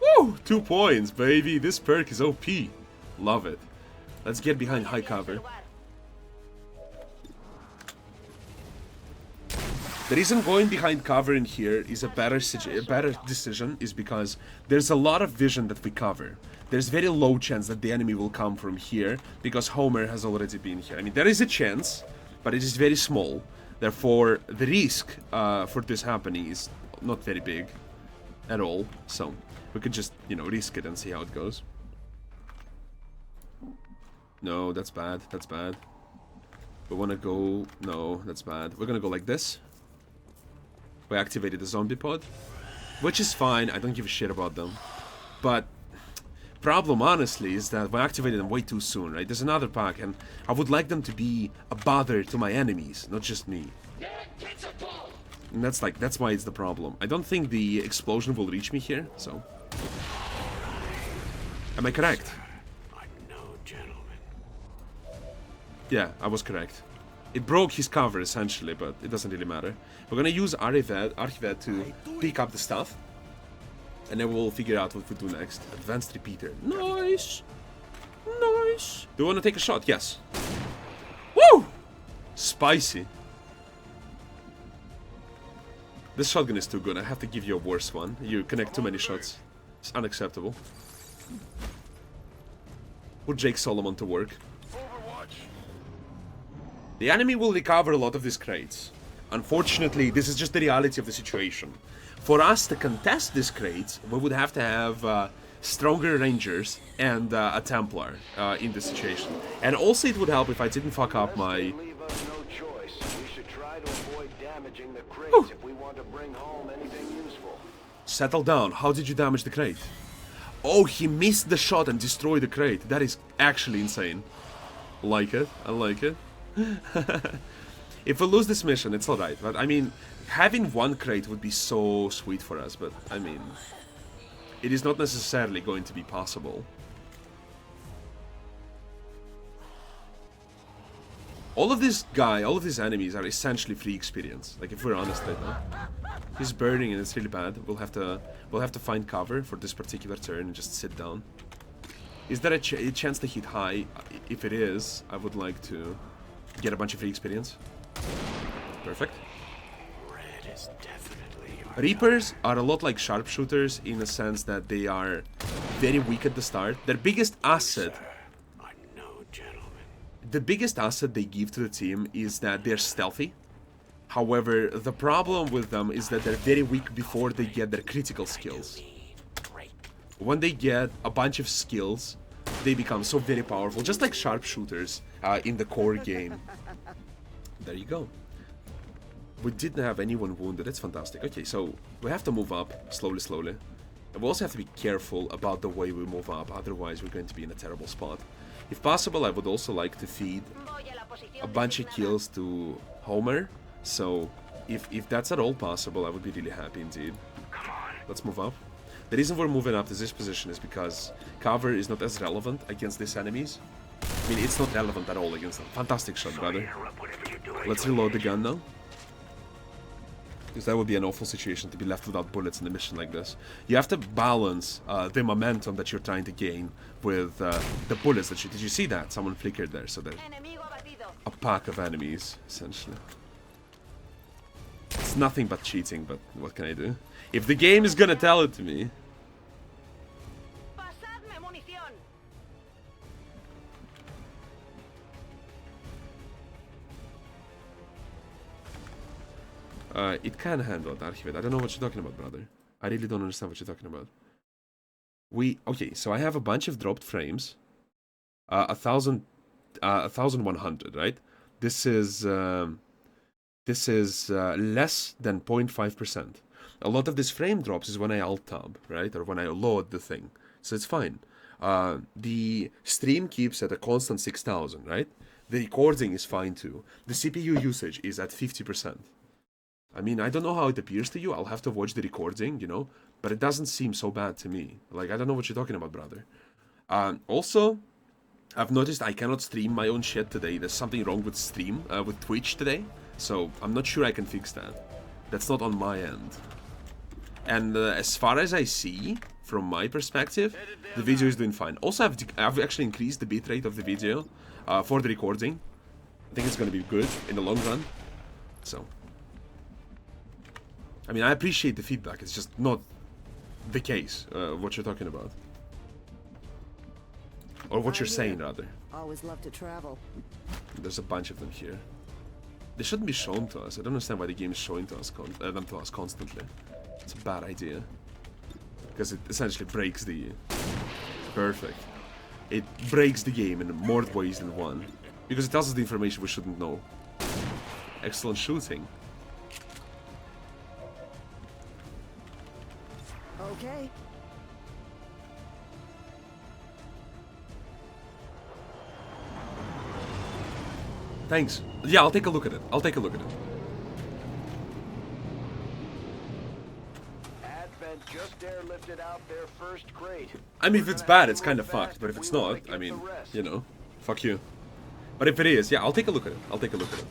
Woo! 2 points, baby. This perk is OP. Love it. Let's get behind high cover. The reason going behind cover in here is a better decision is because there's a lot of vision that we cover. There's very low chance that the enemy will come from here because Homer has already been here. I mean, there is a chance, but it is very small. Therefore, the risk for this happening is not very big at all. So we could just, you know, risk it and see how it goes. No, that's bad. That's bad. We want to go... No, that's bad. We're going to go like this. We activated the zombie pod, which is fine. I don't give a shit about them. But problem, honestly, is that we activated them way too soon, right? There's another pack, and I would like them to be a bother to my enemies, not just me. And that's why it's the problem. I don't think the explosion will reach me here, so... Am I correct? I'm no gentleman. Yeah, I was correct. It broke his cover, essentially, but it doesn't really matter. We're gonna use Archivet to pick up the stuff. And then we'll figure out what we do next. Advanced repeater. Nice! Nice! Do you want to take a shot? Yes. Woo! Spicy. This shotgun is too good. I have to give you a worse one. You connect too many shots. It's unacceptable. Put Jake Solomon to work. The enemy will recover a lot of these crates. Unfortunately, this is just the reality of the situation. For us to contest these crates, we would have to have stronger rangers and a Templar in this situation. And also it would help if I didn't fuck up my... Leave us no choice. We should try to avoid damaging the crates if we want to bring home anything useful. Settle down. How did you damage the crate? Oh, he missed the shot and destroyed the crate. That is actually insane. Like it. I like it. If we lose this mission, it's alright. But I mean, having one crate would be so sweet for us. But I mean, it is not necessarily going to be possible. All of these enemies are essentially free experience. Like, if we're honest right now. He's burning and it's really bad. We'll have to find cover for this particular turn and just sit down. Is there a chance to hit high? If it is, I would like to get a bunch of free experience. Perfect. Red is definitely Reapers are a lot like sharpshooters in the sense that they are very weak at the start. Their biggest asset... I'm no gentleman. The biggest asset they give to the team is that they're stealthy. However, the problem with them is that they're very weak before they get their critical skills. When they get a bunch of skills, they become so very powerful, just like sharpshooters in the core game. There you go. We didn't have anyone wounded. That's fantastic. Okay, so we have to move up slowly. And we also have to be careful about the way we move up, otherwise we're going to be in a terrible spot. If possible, I would also like to feed a bunch of kills to Homer. So if that's at all possible, I would be really happy indeed. Let's move up. The reason we're moving up to this position is because cover is not as relevant against these enemies. I mean, it's not relevant at all against them. Fantastic shot, brother. Let's reload the gun now. Because that would be an awful situation to be left without bullets in a mission like this. You have to balance the momentum that you're trying to gain with the bullets that you... Did you see that? Someone flickered there, so there's a pack of enemies, essentially. It's nothing but cheating, but what can I do? If the game is gonna tell it to me... it can handle it, Archivet. I don't know what you're talking about, brother. I really don't understand what you're talking about. Okay, so I have a bunch of dropped frames. 1,000 1100, right? This is less than 0.5%. A lot of this frame drops is when I alt tab, right, or when I load the thing, so it's fine. The stream keeps at a constant 6000, right? The recording is fine too. The CPU usage is at 50%. I mean, I don't know how it appears to you. I'll have to watch the recording, you know, but it doesn't seem so bad to me. Like, I don't know what you're talking about, brother. Also, I've noticed I cannot stream my own shit today. There's something wrong with with Twitch today, so I'm not sure I can fix that. That's not on my end. And as far as I see, from my perspective, the video is doing fine. Also, I've actually increased the bitrate of the video for the recording. I think it's going to be good in the long run. So, I mean, I appreciate the feedback. It's just not the case, what you're talking about. Or what you're saying, rather. Always love to travel. There's a bunch of them here. They shouldn't be shown to us. I don't understand why the game is showing to us them to us constantly. It's a bad idea. Because it essentially breaks the... Perfect. It breaks the game in more ways than one. Because it tells us the information we shouldn't know. Excellent shooting. Okay. Thanks. Yeah, I'll take a look at it. I'll take a look at it. Advent just airlifted out their first crate. I mean, if it's bad, it's kind of fucked. But if it's not, I mean, you know, fuck you. But if it is, yeah, I'll take a look at it. I'll take a look at it.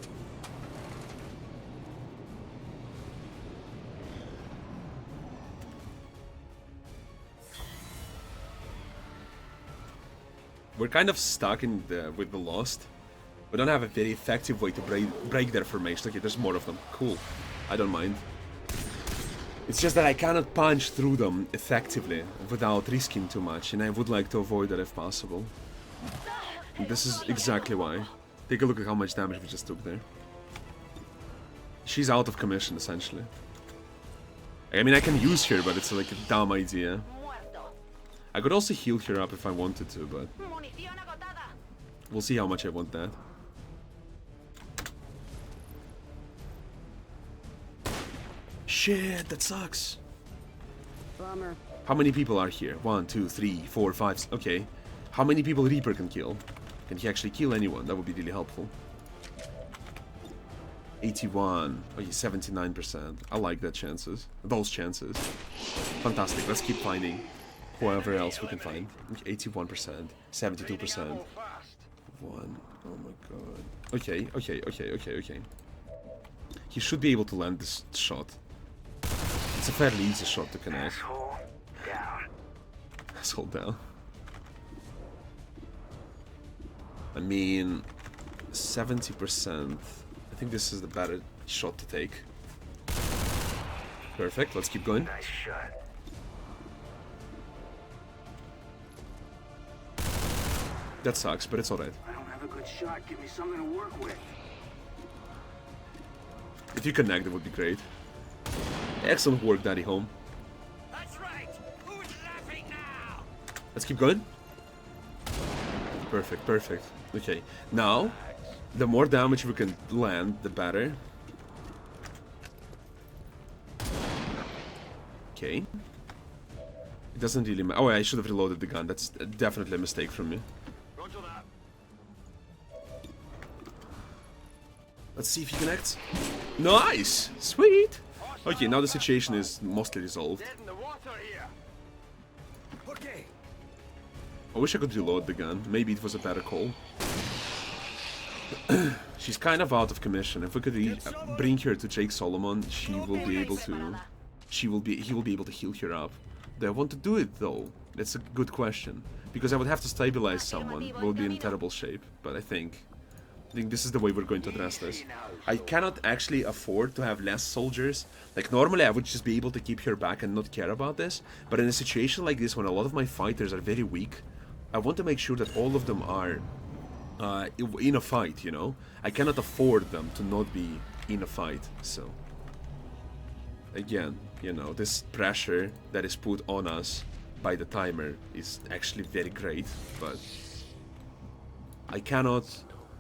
We're kind of stuck with the Lost. We don't have a very effective way to break their formation. Okay, there's more of them. Cool. I don't mind. It's just that I cannot punch through them effectively without risking too much, and I would like to avoid that if possible. And this is exactly why. Take a look at how much damage we just took there. She's out of commission, essentially. I mean, I can use her, but it's like a dumb idea. I could also heal her up if I wanted to, but... we'll see how much I want that. Shit, that sucks. Bummer. How many people are here? 1, 2, 3, 4, 5... Okay. How many people Reaper can kill? Can he actually kill anyone? That would be really helpful. 81. Oh, yeah, 79%. I like that chances. Those chances. Fantastic. Let's keep finding whoever else we can find. 81%. 72%. 1. Oh my god. Okay, okay, okay, okay, okay. He should be able to land this shot. It's a fairly easy shot to connect. Asshole down. Asshole down. I mean, 70%. I think this is the better shot to take. Perfect, let's keep going. Nice shot. That sucks, but it's alright. I don't have a good shot. Give me something to work with. If you connect, it would be great. Excellent work, Daddy Home. That's right. Who's laughing now? Let's keep going. Perfect, perfect. Okay, now, the more damage we can land, the better. Okay. It doesn't really matter. Oh, I should have reloaded the gun. That's definitely a mistake from me. Roger that. Let's see if he connects. Nice! Sweet! Okay, now the situation is mostly resolved. Dead in the water here. Okay. I wish I could reload the gun. Maybe it was a better call. She's kind of out of commission. If we could bring her to Jake Solomon, he will be able to heal her up. Do I want to do it though? That's a good question. Because I would have to stabilize someone. We'll be in terrible shape. But I think this is the way we're going to address this. I cannot actually afford to have less soldiers. Like, normally I would just be able to keep her back and not care about this. But in a situation like this, when a lot of my fighters are very weak, I want to make sure that all of them are in a fight, you know? I cannot afford them to not be in a fight, so... Again, you know, this pressure that is put on us by the timer is actually very great, but... I cannot...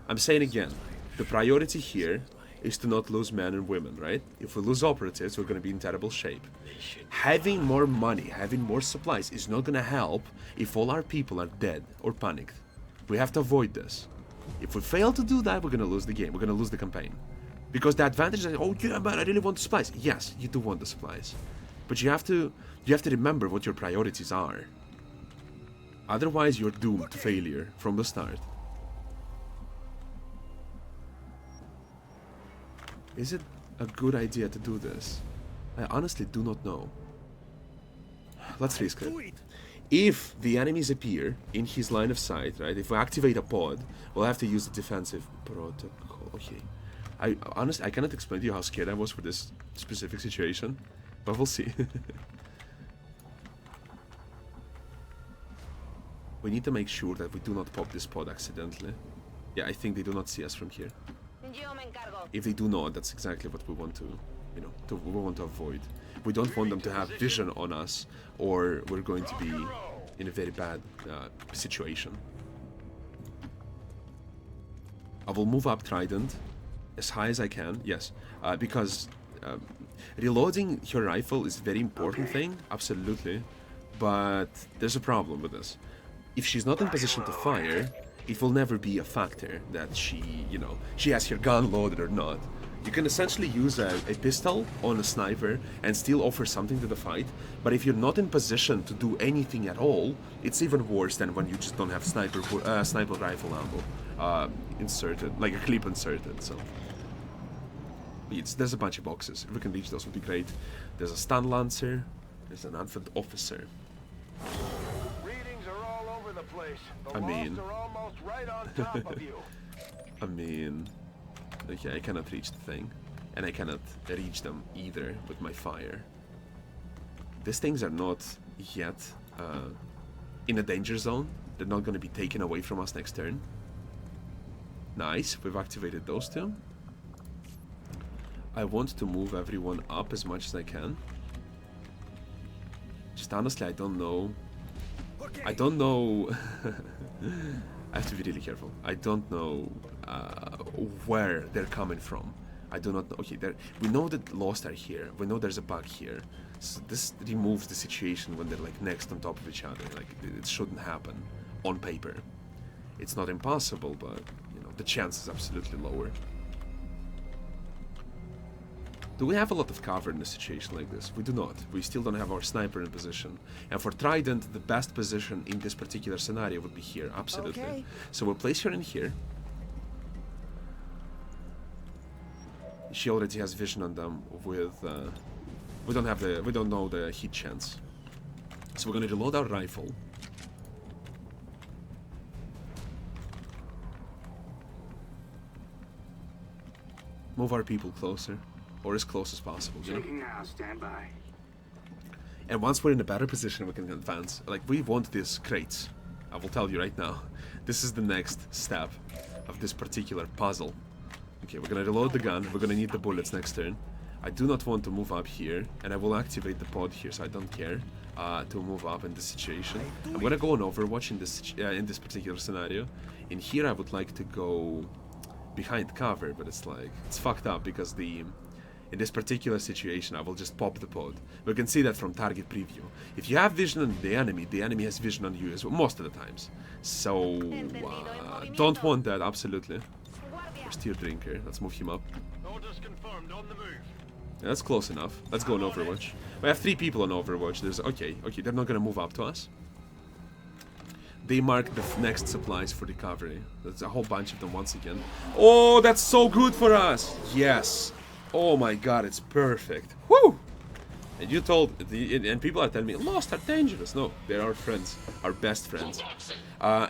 I'm saying again, the priority here is to not lose men and women, right? If we lose operatives, we're going to be in terrible shape. Having more money, having more supplies is not going to help if all our people are dead or panicked. We have to avoid this. If we fail to do that, we're going to lose the game. We're going to lose the campaign. Because the advantage is, oh yeah, man, I really want the supplies. Yes, you do want the supplies. But you have to remember what your priorities are. Otherwise, you're doomed to failure from the start. Is it a good idea to do this? I honestly do not know. Let's risk it. If the enemies appear in his line of sight, right? If we activate a pod, we'll have to use the defensive protocol. Okay. I honestly, I cannot explain to you how scared I was for this specific situation, but we'll see. We need to make sure that we do not pop this pod accidentally. Yeah, I think they do not see us from here. If they do not, that's exactly what we want to, you know, we want to avoid. We don't want them to have vision on us, or we're going to be in a very bad situation. I will move up Trident as high as I can, yes, because reloading your rifle is a very important thing, absolutely, but there's a problem with this. If she's not in position to fire, it will never be a factor that she, you know, she has her gun loaded or not. You can essentially use a pistol on a sniper and still offer something to the fight, but if you're not in position to do anything at all, it's even worse than when you just don't have sniper rifle ammo inserted, like a clip inserted, so... There's a bunch of boxes. If we can reach those, would be great. There's a stun lancer, there's an infant officer. Readings are all over the place. The I mean... are almost right on top of you. I mean... Okay, I cannot reach the thing. And I cannot reach them either with my fire. These things are not yet in a danger zone. They're not going to be taken away from us next turn. Nice, we've activated those two. I want to move everyone up as much as I can. Just honestly, I don't know. I don't know. I have to be really careful. I don't know where they're coming from. I do not know. Okay, we know that Lost are here. We know there's a bug here. So this removes the situation when they're like next on top of each other. Like it shouldn't happen on paper. It's not impossible, but you know the chance is absolutely lower. Do we have a lot of cover in a situation like this? We do not. We still don't have our sniper in position. And for Trident, the best position in this particular scenario would be here, absolutely. Okay. So we'll place her in here. She already has vision on them with... we don't know the hit chance. So we're gonna reload our rifle. Move our people closer. Or as close as possible, you know? Checking out, stand by. And once we're in a better position, we can advance. Like, we want these crates. I will tell you right now. This is the next step of this particular puzzle. Okay, we're gonna reload the gun. We're gonna need the bullets next turn. I do not want to move up here, and I will activate the pod here, so I don't care to move up in this situation. I'm gonna go on Overwatch in this particular scenario. In here, I would like to go behind cover, but it's like, it's fucked up because in this particular situation, I will just pop the pod. We can see that from target preview. If you have vision on the enemy has vision on you as well, most of the times. So, don't want that, absolutely. Where's Tier Drinker? Let's move him up. Orders confirmed, on the move. Yeah, that's close enough. Let's go on Overwatch. We have 3 people on Overwatch. There's okay, they're not gonna move up to us. They mark the next supplies for recovery. There's a whole bunch of them once again. Oh, that's so good for us! Yes! Oh my god, it's perfect. Woo! And you told, and people are telling me, Lost are dangerous. No, they're our friends, our best friends.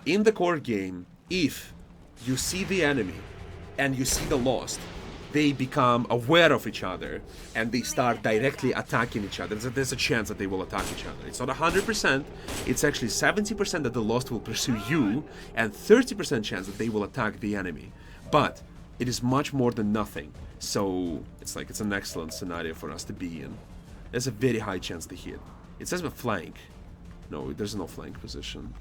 In the core game, if you see the enemy and you see the Lost, they become aware of each other and they start directly attacking each other. There's a chance that they will attack each other. It's not 100%, it's actually 70% that the Lost will pursue you and 30% chance that they will attack the enemy. But it is much more than nothing. So it's like it's an excellent scenario for us to be in. There's a very high chance to hit. It says a flank. No, there's no flank position.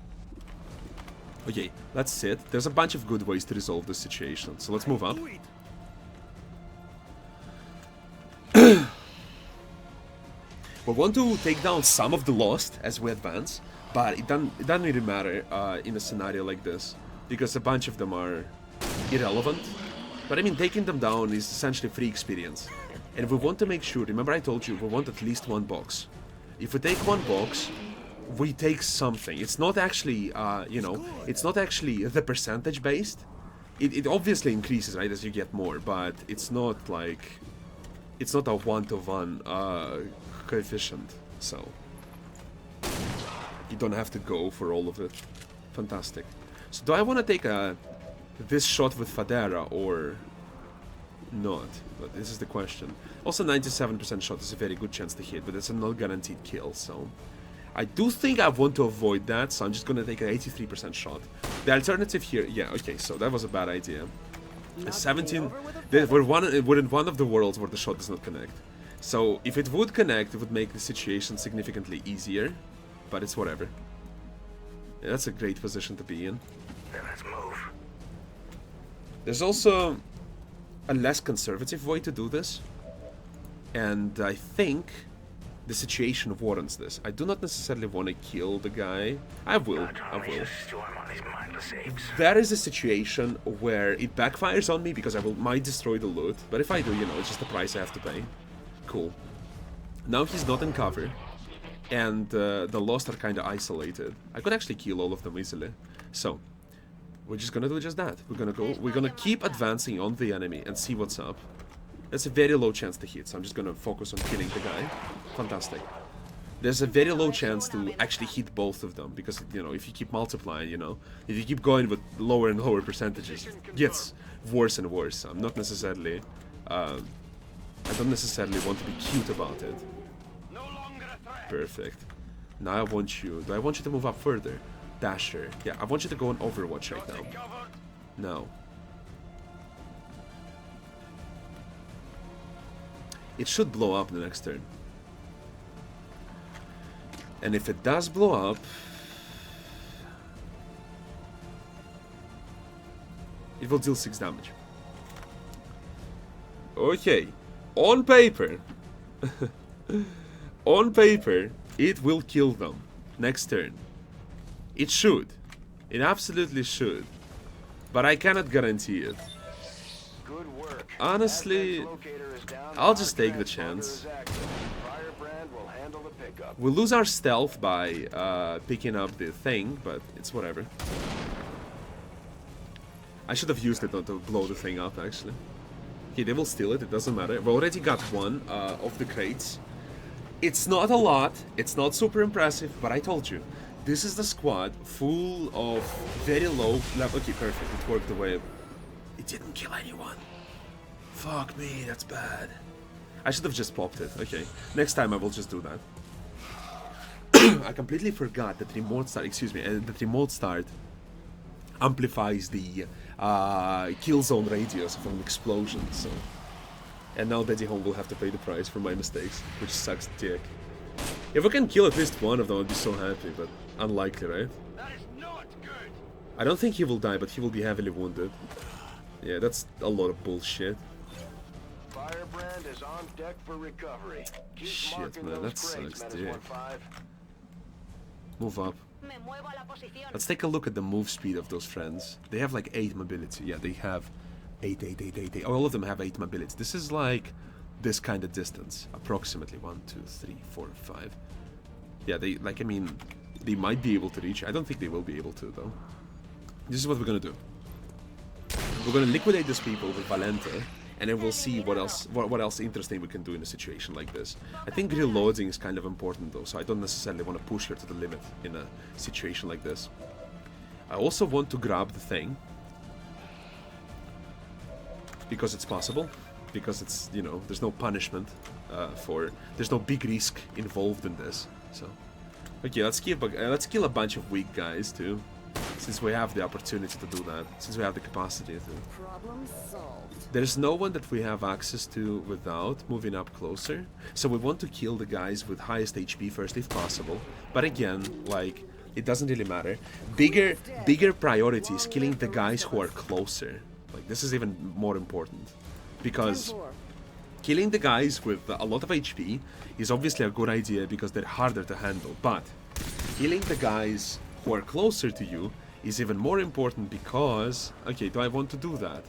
Okay, let's sit. There's a bunch of good ways to resolve this situation, so let's move up. We want to take down some of the lost as we advance, but it doesn't really matter in a scenario like this, because a bunch of them are irrelevant. But I mean, taking them down is essentially free experience. And we want to make sure, remember I told you, we want at least one box. If we take one box, we take something. It's not actually, you know, it's not actually the percentage based. It obviously increases, right, as you get more, but it's not like, it's not a one-to-one coefficient, so you don't have to go for all of it. Fantastic. So do I want to take this shot with Fadera or not? But this is the question. Also, 97% shot is a very good chance to hit, but it's a not guaranteed kill, so I do think I want to avoid that, so I'm just gonna take an 83% shot. The alternative here, yeah, okay, so that was a bad idea. 17, we're in one of the worlds where the shot does not connect. So if it would connect, it would make the situation significantly easier, but it's whatever. Yeah, that's a great position to be in. Then let's move. There's also a less conservative way to do this, and I think the situation warrants this. I do not necessarily want to kill the guy. I will. There is a situation where it backfires on me because I might destroy the loot, but if I do, you know, it's just the price I have to pay. Cool. Now he's not in cover, and the lost are kind of isolated. I could actually kill all of them easily. So we're just gonna do just that. We're gonna keep advancing on the enemy and see what's up. That's a very low chance to hit, so I'm just gonna focus on killing the guy. Fantastic. There's a very low chance to actually hit both of them, because, you know, if you keep multiplying, you know, if you keep going with lower and lower percentages, it gets worse and worse. I'm not necessarily, I don't necessarily want to be cute about it. Perfect. Now I want you, do I want you to move up further? Dasher. Yeah, I want you to go on Overwatch right now. No. It should blow up the next turn. And if it does blow up, it will deal 6 damage. Okay. On paper, on paper, it will kill them next turn. It should. It absolutely should. But I cannot guarantee it. Good work. Honestly, I'll just take the chance. We lose our stealth by picking up the thing, but it's whatever. I should have used it to blow the thing up, actually. Okay, they will steal it, it doesn't matter. We already got one of the crates. It's not a lot, it's not super impressive, but I told you. This is the squad full of very low level. Okay, perfect, it worked the way it didn't kill anyone. Fuck me, that's bad. I should have just popped it. Okay, next time I will just do that. I completely forgot that remote start, excuse me, that remote start amplifies the kill zone radius from an explosion, so. And now Betty Home will have to pay the price for my mistakes, which sucks dick. If we can kill at least one of them, I'd be so happy, but unlikely, right? That is not good. I don't think he will die, but he will be heavily wounded. Yeah, that's a lot of bullshit. Firebrand is on deck for recovery. Keep Shit, marking man, those that crates, sucks, Menace dick. 1-5. Move up. Let's take a look at the move speed of those friends. They have like 8 mobility. Yeah, they have 8. All of them have 8 mobility. This is like this kind of distance, approximately 1, 2, 3, 4, 5. Yeah, they like. I mean, they might be able to reach. I don't think they will be able to though. This is what we're gonna do. We're gonna liquidate these people with Valente, and then we'll see what else interesting we can do in a situation like this. I think reloading is kind of important though, so I don't necessarily want to push her to the limit in a situation like this. I also want to grab the thing, because it's possible, because it's, you know, there's no punishment there's no big risk involved in this. So okay, let's kill a bunch of weak guys too. Since we have the opportunity to do that. Since we have the capacity to. Problem solved. There's no one that we have access to without moving up closer. So we want to kill the guys with highest HP first if possible. But again, like, it doesn't really matter. Bigger priority is killing the guys who are closer. Like, this is even more important. Because killing the guys with a lot of HP is obviously a good idea because they're harder to handle. But killing the guys who are closer to you is even more important because... Okay, do I want to do that?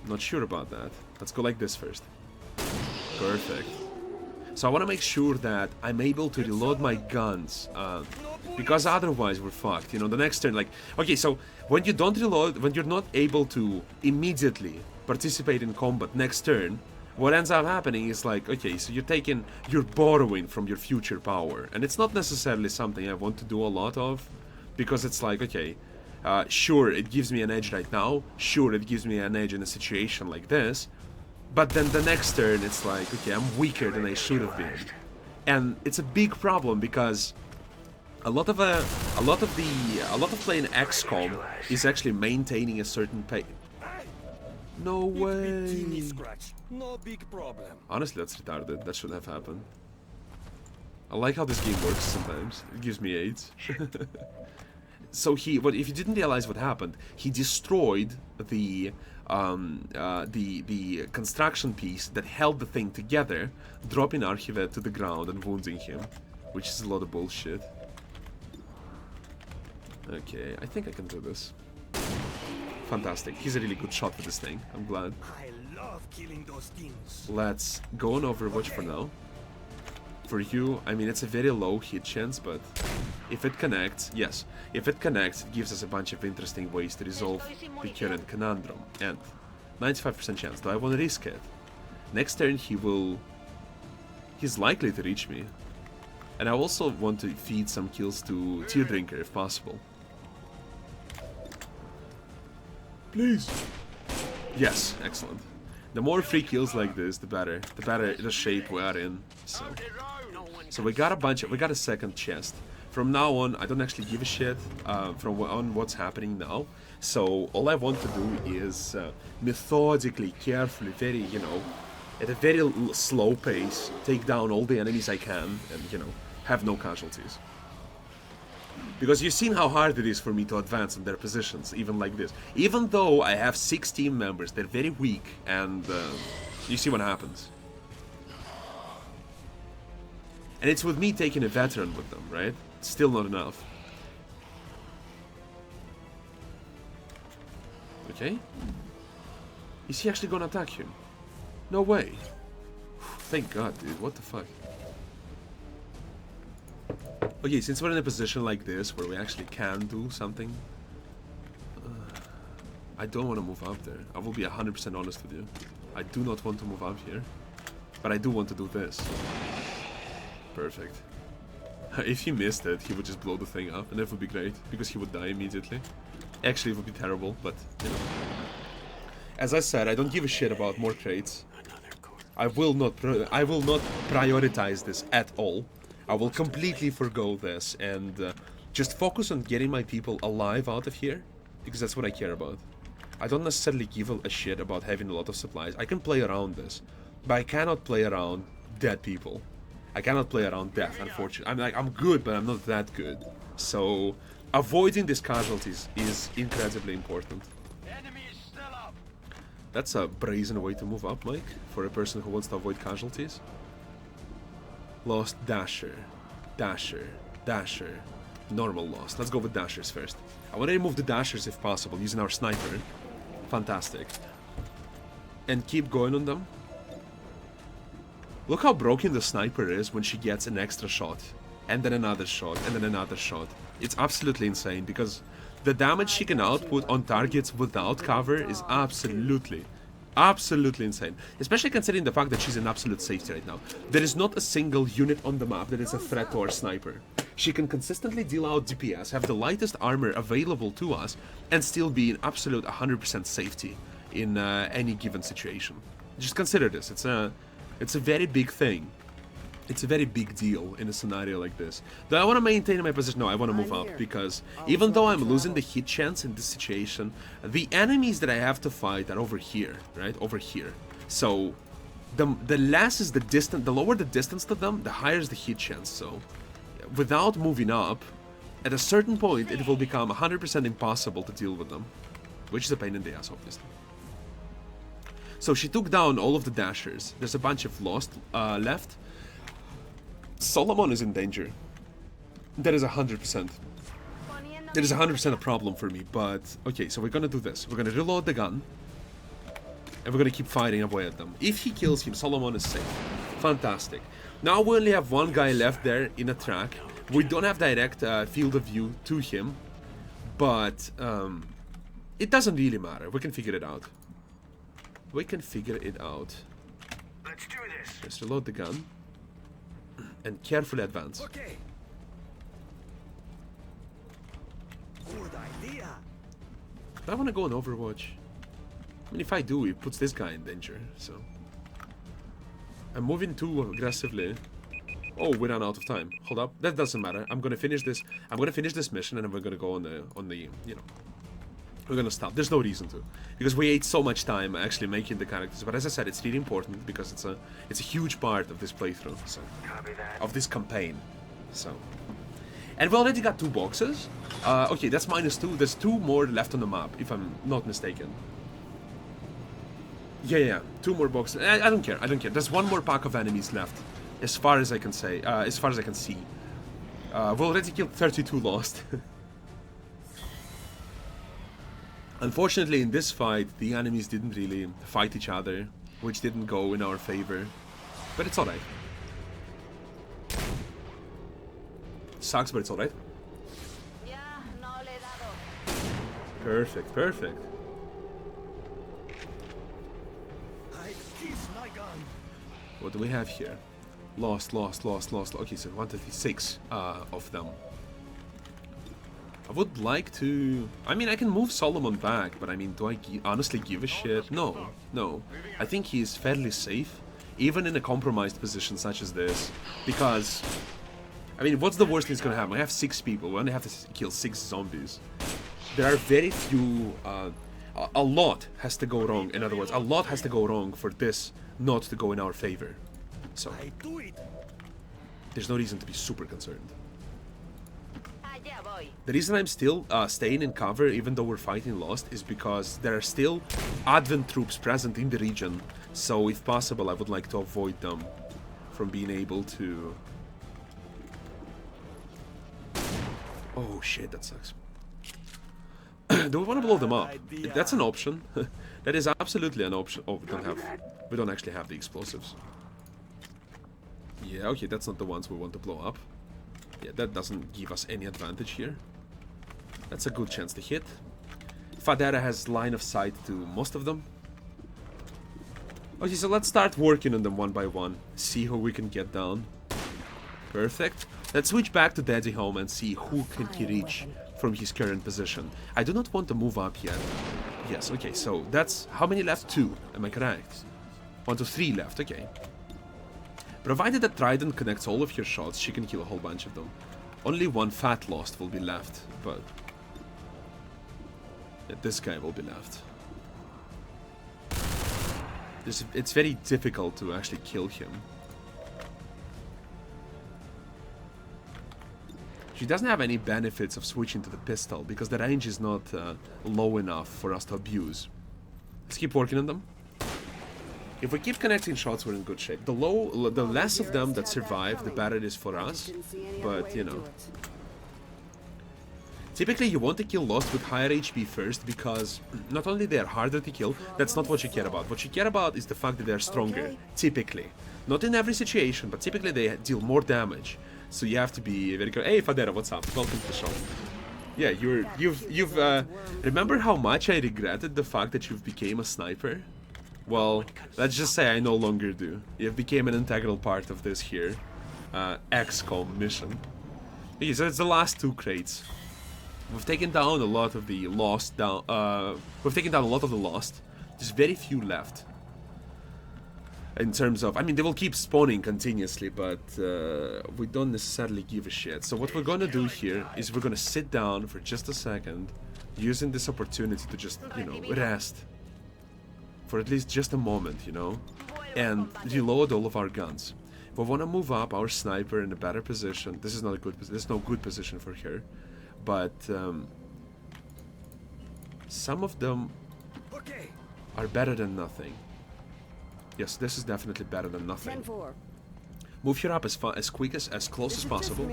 Not sure about that. Let's go like this first. Perfect. So I want to make sure that I'm able to reload my guns, because otherwise we're fucked. You know, the next turn, like... Okay, so when you don't reload, when you're not able to immediately participate in combat next turn, what ends up happening is like, okay, so you're borrowing from your future power. And it's not necessarily something I want to do a lot of, because it's like, okay, sure, it gives me an edge right now, sure, it gives me an edge in a situation like this, but then the next turn it's like, okay, I'm weaker than I should have been. And it's a big problem because a lot of playing XCOM is actually maintaining a certain pace. No way. No big problem. Honestly, that's retarded. That should have happened. I like how this game works sometimes. It gives me AIDS. So if you didn't realize what happened, he destroyed the construction piece that held the thing together, dropping Archivet to the ground and wounding him, which is a lot of bullshit. Okay, I think I can do this. Fantastic. He's a really good shot with this thing. I'm glad. I love killing those things. Let's go on Overwatch for now. For you, I mean, it's a very low hit chance, but if it connects, yes, if it connects, it gives us a bunch of interesting ways to resolve the current conundrum. And 95% chance. Do I want to risk it? Next turn, he's likely to reach me. And I also want to feed some kills to Tear Drinker if possible. Please. Yes, excellent. The more free kills like this, the better the shape we are in. So we got a second chest. From now on, I don't actually give a shit on what's happening now. So all I want to do is methodically, carefully, very, you know, at a very slow pace, take down all the enemies I can, and, you know, have no casualties. Because you've seen how hard it is for me to advance in their positions, even like this. Even though I have 6 team members, they're very weak, and you see what happens. And it's with me taking a veteran with them, right? Still not enough. Okay. Is he actually gonna attack him? No way. Thank God, dude. What the fuck? Okay, since we're in a position like this, where we actually can do something, I don't want to move up there. I will be 100% honest with you. I do not want to move up here, but I do want to do this. Perfect. If he missed it, he would just blow the thing up, and that would be great, because he would die immediately. Actually, it would be terrible, but, you know. As I said, I don't give a shit about more crates. I will not prioritize this at all. I will completely forgo this and just focus on getting my people alive out of here, because that's what I care about. I don't necessarily give a shit about having a lot of supplies. I can play around this, but I cannot play around dead people. I cannot play around death, unfortunately. I'm good, but I'm not that good. So avoiding these casualties is incredibly important. Enemy is still up. That's a brazen way to move up, Mike, for a person who wants to avoid casualties. Lost Dasher, Dasher, Dasher, normal lost. Let's go with Dashers first. I want to remove the Dashers if possible, using our sniper. Fantastic. And keep going on them. Look how broken the sniper is when she gets an extra shot. And then another shot, and then another shot. It's absolutely insane, because the damage she can output on targets without cover is absolutely insane. Especially considering the fact that she's in absolute safety right now. There is not a single unit on the map that is a threat to our sniper. She can consistently deal out DPS, have the lightest armor available to us, and still be in absolute 100% safety in any given situation. Just consider this. It's a very big thing. It's a very big deal in a scenario like this. Do I want to maintain my position? No, I want to move up, because even though I'm losing the hit chance in this situation, the enemies that I have to fight are over here, right? Over here. So the less is the distance, the lower the distance to them, the higher is the hit chance. So without moving up, at a certain point, it will become 100% impossible to deal with them, which is a pain in the ass, obviously. So she took down all of the dashers. There's a bunch of lost left. Solomon is in danger. That is 100%. That is 100% a problem for me, but okay, so we're gonna do this. We're gonna reload the gun, and we're gonna keep fighting away at them. If he kills him, Solomon is safe. Fantastic. Now we only have one guy left there in a track. We don't have direct field of view to him, but it doesn't really matter. We can figure it out. We can figure it out. Let's do this. Just reload the gun. And carefully advance. Okay. Good idea. I want to go on Overwatch. I mean, if I do, it puts this guy in danger, so... I'm moving too aggressively. Oh, we ran out of time. Hold up. That doesn't matter. I'm gonna finish this. I'm gonna finish this mission, and then we're gonna go on the, you know... We're gonna stop. There's no reason to, because we ate so much time actually making the characters. But as I said, it's really important because it's a huge part of this playthrough, so of this campaign. So, and we already got 2 boxes. Okay, that's -2. There's 2 more left on the map, if I'm not mistaken. Yeah, 2 more boxes. I don't care. I don't care. There's 1 more pack of enemies left, as far as I can say. As far as I can see. We already killed 32 lost. Unfortunately, in this fight, the enemies didn't really fight each other, which didn't go in our favor. But it's alright. Sucks, but it's alright. Perfect, perfect. What do we have here? Lost. Okay, so 1, 2, 3, 6 of them. I would like to... I mean, I can move Solomon back, but I mean, do I honestly give a shit? No. I think he's fairly safe, even in a compromised position such as this, because... I mean, what's the worst thing that's gonna happen? I have 6 people, we only have to kill 6 zombies. There are very few... a lot has to go wrong, in other words, a lot has to go wrong for this not to go in our favor. So, there's no reason to be super concerned. The reason I'm still staying in cover, even though we're fighting Lost, is because there are still Advent troops present in the region. So, if possible, I would like to avoid them from being able to... Oh shit, that sucks. Do we want to blow them up? That's an option. That is absolutely an option. Oh, we don't actually have the explosives. Yeah, okay, that's not the ones we want to blow up. Yeah, that doesn't give us any advantage here. That's a good chance to hit. Fadera has line of sight to most of them. Okay, so let's start working on them one by one. See who we can get down. Perfect. Let's switch back to Daddy Home and see who can he reach from his current position. I do not want to move up yet. Yes, okay, so that's... How many left? 2, am I correct? 1, 2, 3 left, okay. Provided that Trident connects all of your shots, she can kill a whole bunch of them. Only 1 fat Lost will be left, but... Yeah, this guy will be left. It's very difficult to actually kill him. She doesn't have any benefits of switching to the pistol, because the range is not low enough for us to abuse. Let's keep working on them. If we keep connecting shots, we're in good shape. The less of them that survive, the better it is for us. But, you know. Typically, you want to kill Lost with higher HP first, because not only they are harder to kill, that's not what you care about. What you care about is the fact that they are stronger, typically. Not in every situation, but typically they deal more damage. So you have to be very good. Hey, Fadera, what's up? Welcome to the show. Yeah, you've remember how much I regretted the fact that you've became a sniper? Well, let's just say I no longer do. You've became an integral part of this here XCOM mission. Okay, so it's the last 2 crates. We've taken down a lot of the Lost. We've taken down a lot of the Lost. There's very few left. In terms of, I mean, they will keep spawning continuously, but we don't necessarily give a shit. So what we're gonna do here is we're gonna sit down for just a second, using this opportunity to just, you know, rest for at least just a moment, you know, and reload all of our guns. We want to move up our sniper in a better position. This is not a good position. There's no good position for her, but some of them are better than nothing. Yes, this is definitely better than nothing. 10-4. Move her up as quick as close as possible.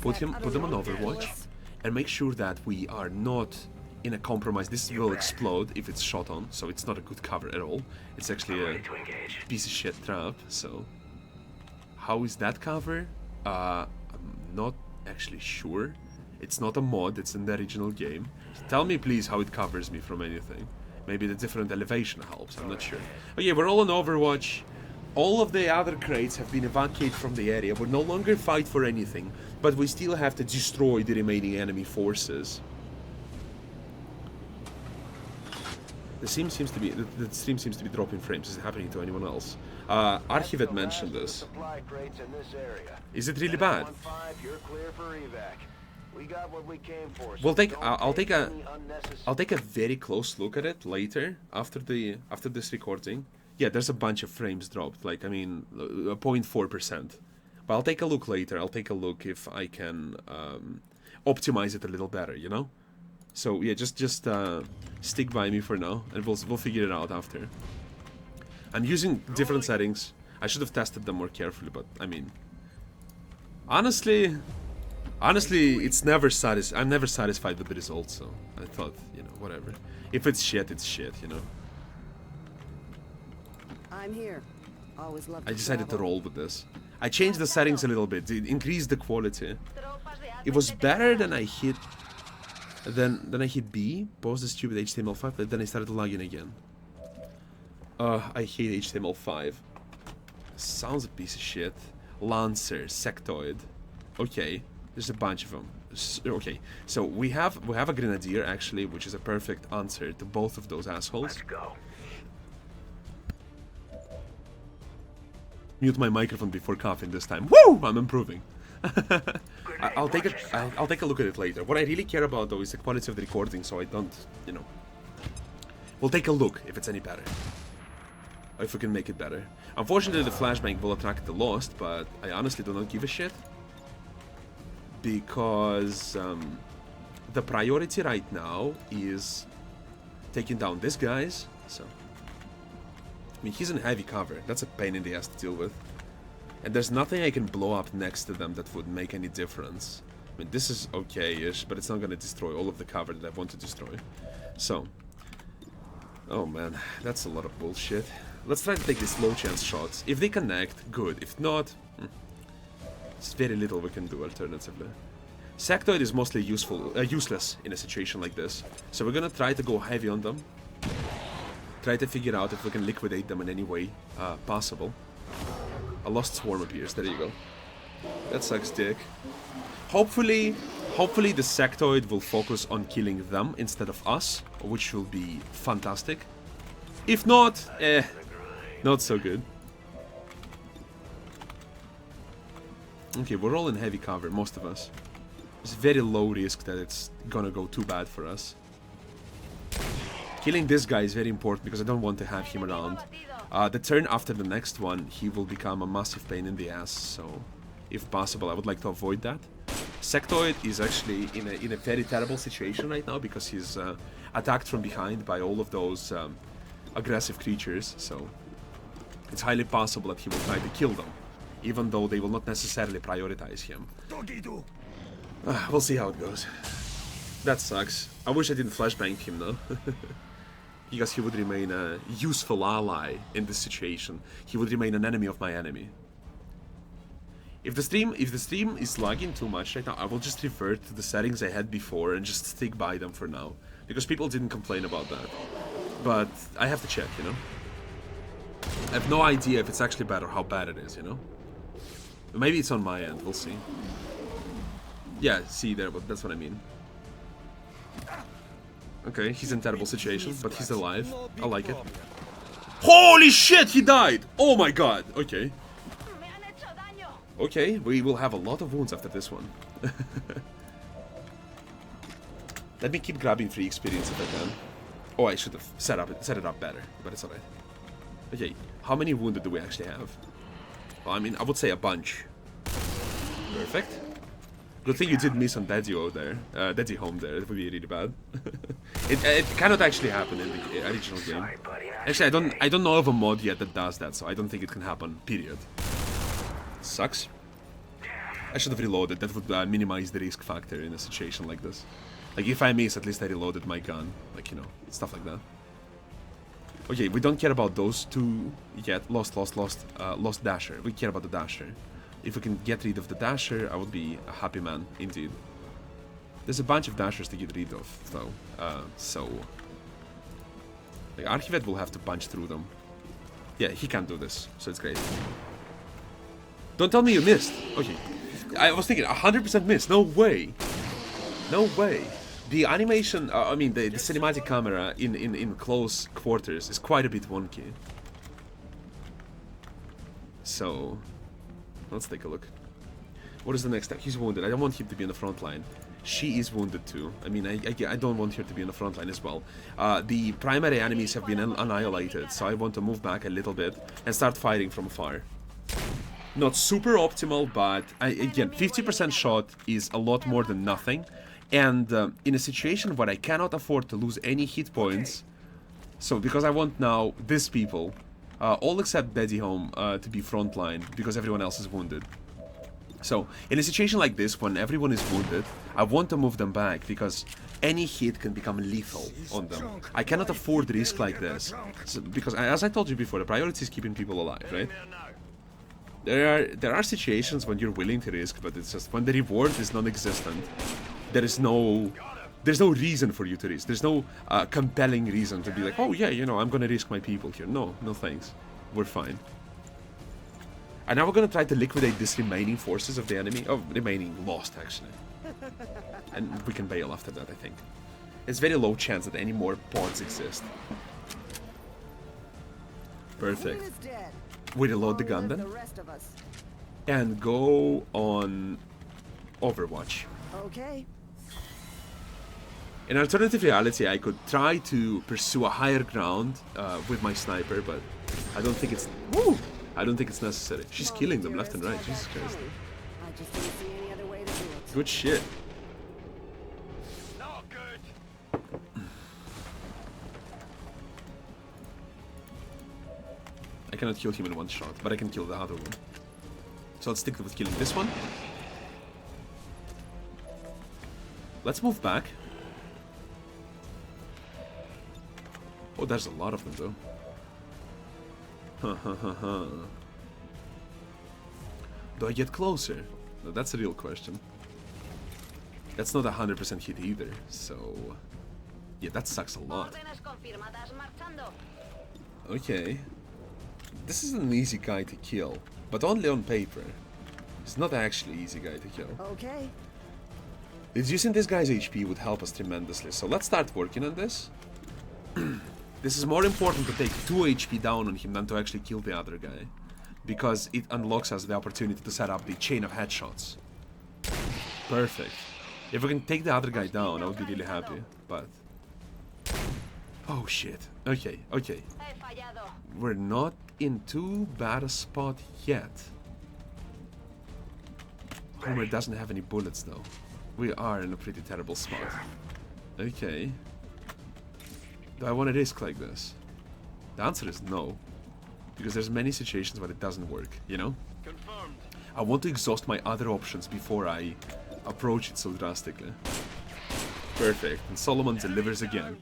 Put them on Overwatch, and make sure that we are not in a compromise. This will explode if it's shot on, so it's not a good cover at all. It's actually a piece of shit trap. So how is that cover? I'm not actually sure. It's not a mod, it's in the original game. Tell me please how it covers me from anything. Maybe the different elevation helps, I'm not sure. Oh yeah, we're all on Overwatch. All of the other crates have been evacuated from the area. We'll no longer fight for anything, but we still have to destroy the remaining enemy forces. The stream seems to be dropping frames. Is it happening to anyone else? Archive had mentioned this. Is it really bad? We'll take. I'll take a very close look at it later after this recording. Yeah, there's a bunch of frames dropped. Like, I mean, 0.4%. But I'll take a look later. I'll take a look if I can optimize it a little better. You know. So yeah, just stick by me for now, and we'll figure it out after. I'm using different settings. I should have tested them more carefully, but I mean, honestly, it's never I'm never satisfied with the results. So I thought, you know, whatever. If it's shit, it's shit, you know. I'm here. Always love to I decided to travel. roll with this. I changed the settings a little bit. It increased the quality. It was better than I hit. Then I hit B, pause the stupid HTML5, but then I started lagging again. I hate HTML5. Sounds a piece of shit. Lancer, Sectoid. Okay, there's a bunch of them. Okay, so we have a Grenadier actually, which is a perfect answer to both of those assholes. Let's go. Mute my microphone before coughing this time. Woo! I'm improving. I'll take a look at it later. What I really care about though is the quality of the recording, so I don't, you know. We'll take a look if it's any better, or if we can make it better. Unfortunately, the flashbang will attract the Lost, but I honestly do not give a shit because the priority right now is taking down these guys. So, I mean, he's in heavy cover. That's a pain in the ass to deal with. And there's nothing I can blow up next to them that would make any difference. I mean, this is okay-ish, but it's not gonna destroy all of the cover that I want to destroy. So, oh man, that's a lot of bullshit. Let's try to take these low-chance shots. If they connect, good. If not, there's very little we can do alternatively. Sectoid is mostly useless in a situation like this. So we're gonna try to go heavy on them. Try to figure out if we can liquidate them in any way possible. A lost swarm appears. There you go. That sucks dick. Hopefully the Sectoid will focus on killing them instead of us, which will be fantastic. If not, not so good. Okay, we're all in heavy cover, most of us. It's very low risk that it's gonna go too bad for us. Killing this guy is very important because I don't want to have him around. The turn after the next one, he will become a massive pain in the ass, so if possible, I would like to avoid that. Sectoid is actually in a very terrible situation right now because he's attacked from behind by all of those aggressive creatures, so it's highly possible that he will try to kill them, even though they will not necessarily prioritize him. We'll see how it goes. That sucks. I wish I didn't flashbang him though. Because he would remain a useful ally in this situation. He would remain an enemy of my enemy. If the stream is lagging too much right now, I will just revert to the settings I had before and just stick by them for now. Because people didn't complain about that. But I have to check, you know? I have no idea if it's actually bad or how bad it is, you know? Maybe it's on my end, we'll see. Yeah, see there, but that's what I mean. Okay, he's in a terrible situation, but he's alive. I like it. Holy shit, he died! Oh my god, okay. Me han hecho daño. Okay, we will have a lot of wounds after this one. Let me keep grabbing free experience if I can. Oh, I should have set it up better, but it's alright. Okay, how many wounded do we actually have? Well, I mean, I would say a bunch. Perfect. Good thing you did miss on Daddy there. Daddy home there. It would be really bad. it cannot actually happen in the original game. Actually, I don't know of a mod yet that does that, so I don't think it can happen. Period. Sucks. I should have reloaded. That would minimize the risk factor in a situation like this. Like if I miss, at least I reloaded my gun. Like, you know, stuff like that. Okay, we don't care about those two yet. Lost Dasher. We care about the Dasher. If we can get rid of the Dasher, I would be a happy man, indeed. There's a bunch of Dashers to get rid of, though. So... Like, Archivet will have to punch through them. Yeah, he can't do this, so it's great. Don't tell me you missed! Okay. I was thinking, 100% missed. No way! No way! The animation, I mean, the cinematic camera in close quarters is quite a bit wonky. So... Let's take a look. What is the next step? He's wounded. I don't want him to be in the front line. She is wounded too. I mean, I don't want her to be in the front line as well. The primary enemies have been annihilated, so I want to move back a little bit and start fighting from afar. Not super optimal, but again, 50% shot is a lot more than nothing. And in a situation where I cannot afford to lose any hit points, so because I want now these people, all except Daddy Home, to be frontline because everyone else is wounded. So, in a situation like this, when everyone is wounded, I want to move them back because any hit can become lethal on them. I cannot afford risk like this, so, because as I told you before, the priority is keeping people alive, right? There are situations when you're willing to risk, but it's just when the reward is non-existent. There's no reason for you to risk. There's no compelling reason to be like, oh yeah, you know, I'm gonna risk my people here. No thanks. We're fine. And now we're gonna try to liquidate these remaining forces of the enemy. Oh, remaining lost, actually. And we can bail after that, I think. It's very low chance that any more pods exist. Perfect. We reload the gun then. And go on Overwatch. Okay. In alternative reality, I could try to pursue a higher ground with my sniper, but I don't think it's... Woo! I don't think it's necessary. She's killing them left and right. Jesus Christ. I just didn't see any other way to do it. Good shit. Not good. I cannot kill him in one shot, but I can kill the other one. So let's stick with killing this one. Let's move back. Oh, there's a lot of them, though. Do I get closer? No, that's a real question. That's not 100% hit either, so... Yeah, that sucks a lot. Okay. This is an easy guy to kill, but only on paper. It's not actually an easy guy to kill. Okay. Reducing this guy's HP would help us tremendously, so let's start working on this. This is more important to take 2 HP down on him than to actually kill the other guy, because it unlocks us the opportunity to set up the chain of headshots. Perfect. If we can take the other guy down, I would be really happy, but... Oh shit. Okay, okay. We're not in too bad a spot yet. Homer doesn't have any bullets though. We are in a pretty terrible spot. Okay. Do I want to risk like this? The answer is no. Because there's many situations where it doesn't work, you know? Confirmed. I want to exhaust my other options before I approach it so drastically. Perfect. And Solomon delivers again.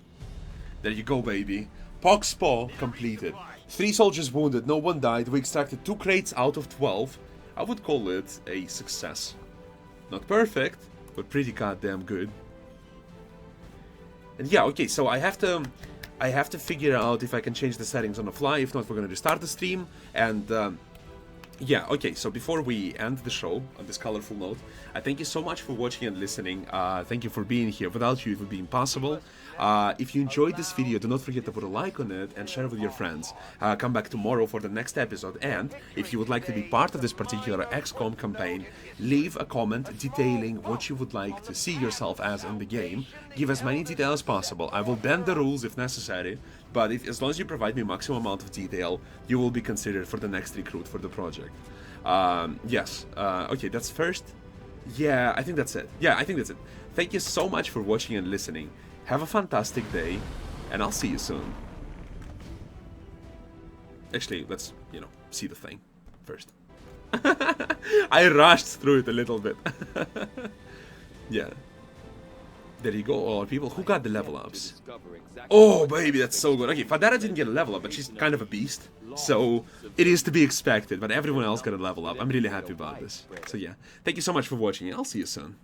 There you go, baby. Pox Paw completed. 3 soldiers wounded, no one died. We extracted 2 crates out of 12. I would call it a success. Not perfect, but pretty goddamn good. And yeah, okay, so I have to figure out if I can change the settings on the fly. If not, we're gonna restart the stream. And yeah, okay, so before we end the show on this colorful note, I thank you so much for watching and listening. Thank you for being here. Without you, it would be impossible. If you enjoyed this video, do not forget to put a like on it and share it with your friends. Come back tomorrow for the next episode, and if you would like to be part of this particular XCOM campaign, leave a comment detailing what you would like to see yourself as in the game. Give as many details as possible. I will bend the rules if necessary, but as long as you provide me maximum amount of detail, you will be considered for the next recruit for the project. Yes, okay, that's first. Yeah, I think that's it. Yeah, I think that's it. Thank you so much for watching and listening. Have a fantastic day, and I'll see you soon. Actually, let's, see the thing first. I rushed through it a little bit. Yeah. There you go, all people. Who got the level ups? Oh, baby, that's so good. Okay, Fadera didn't get a level up, but she's kind of a beast. So, it is to be expected, but everyone else got a level up. I'm really happy about this. So yeah, thank you so much for watching, and I'll see you soon.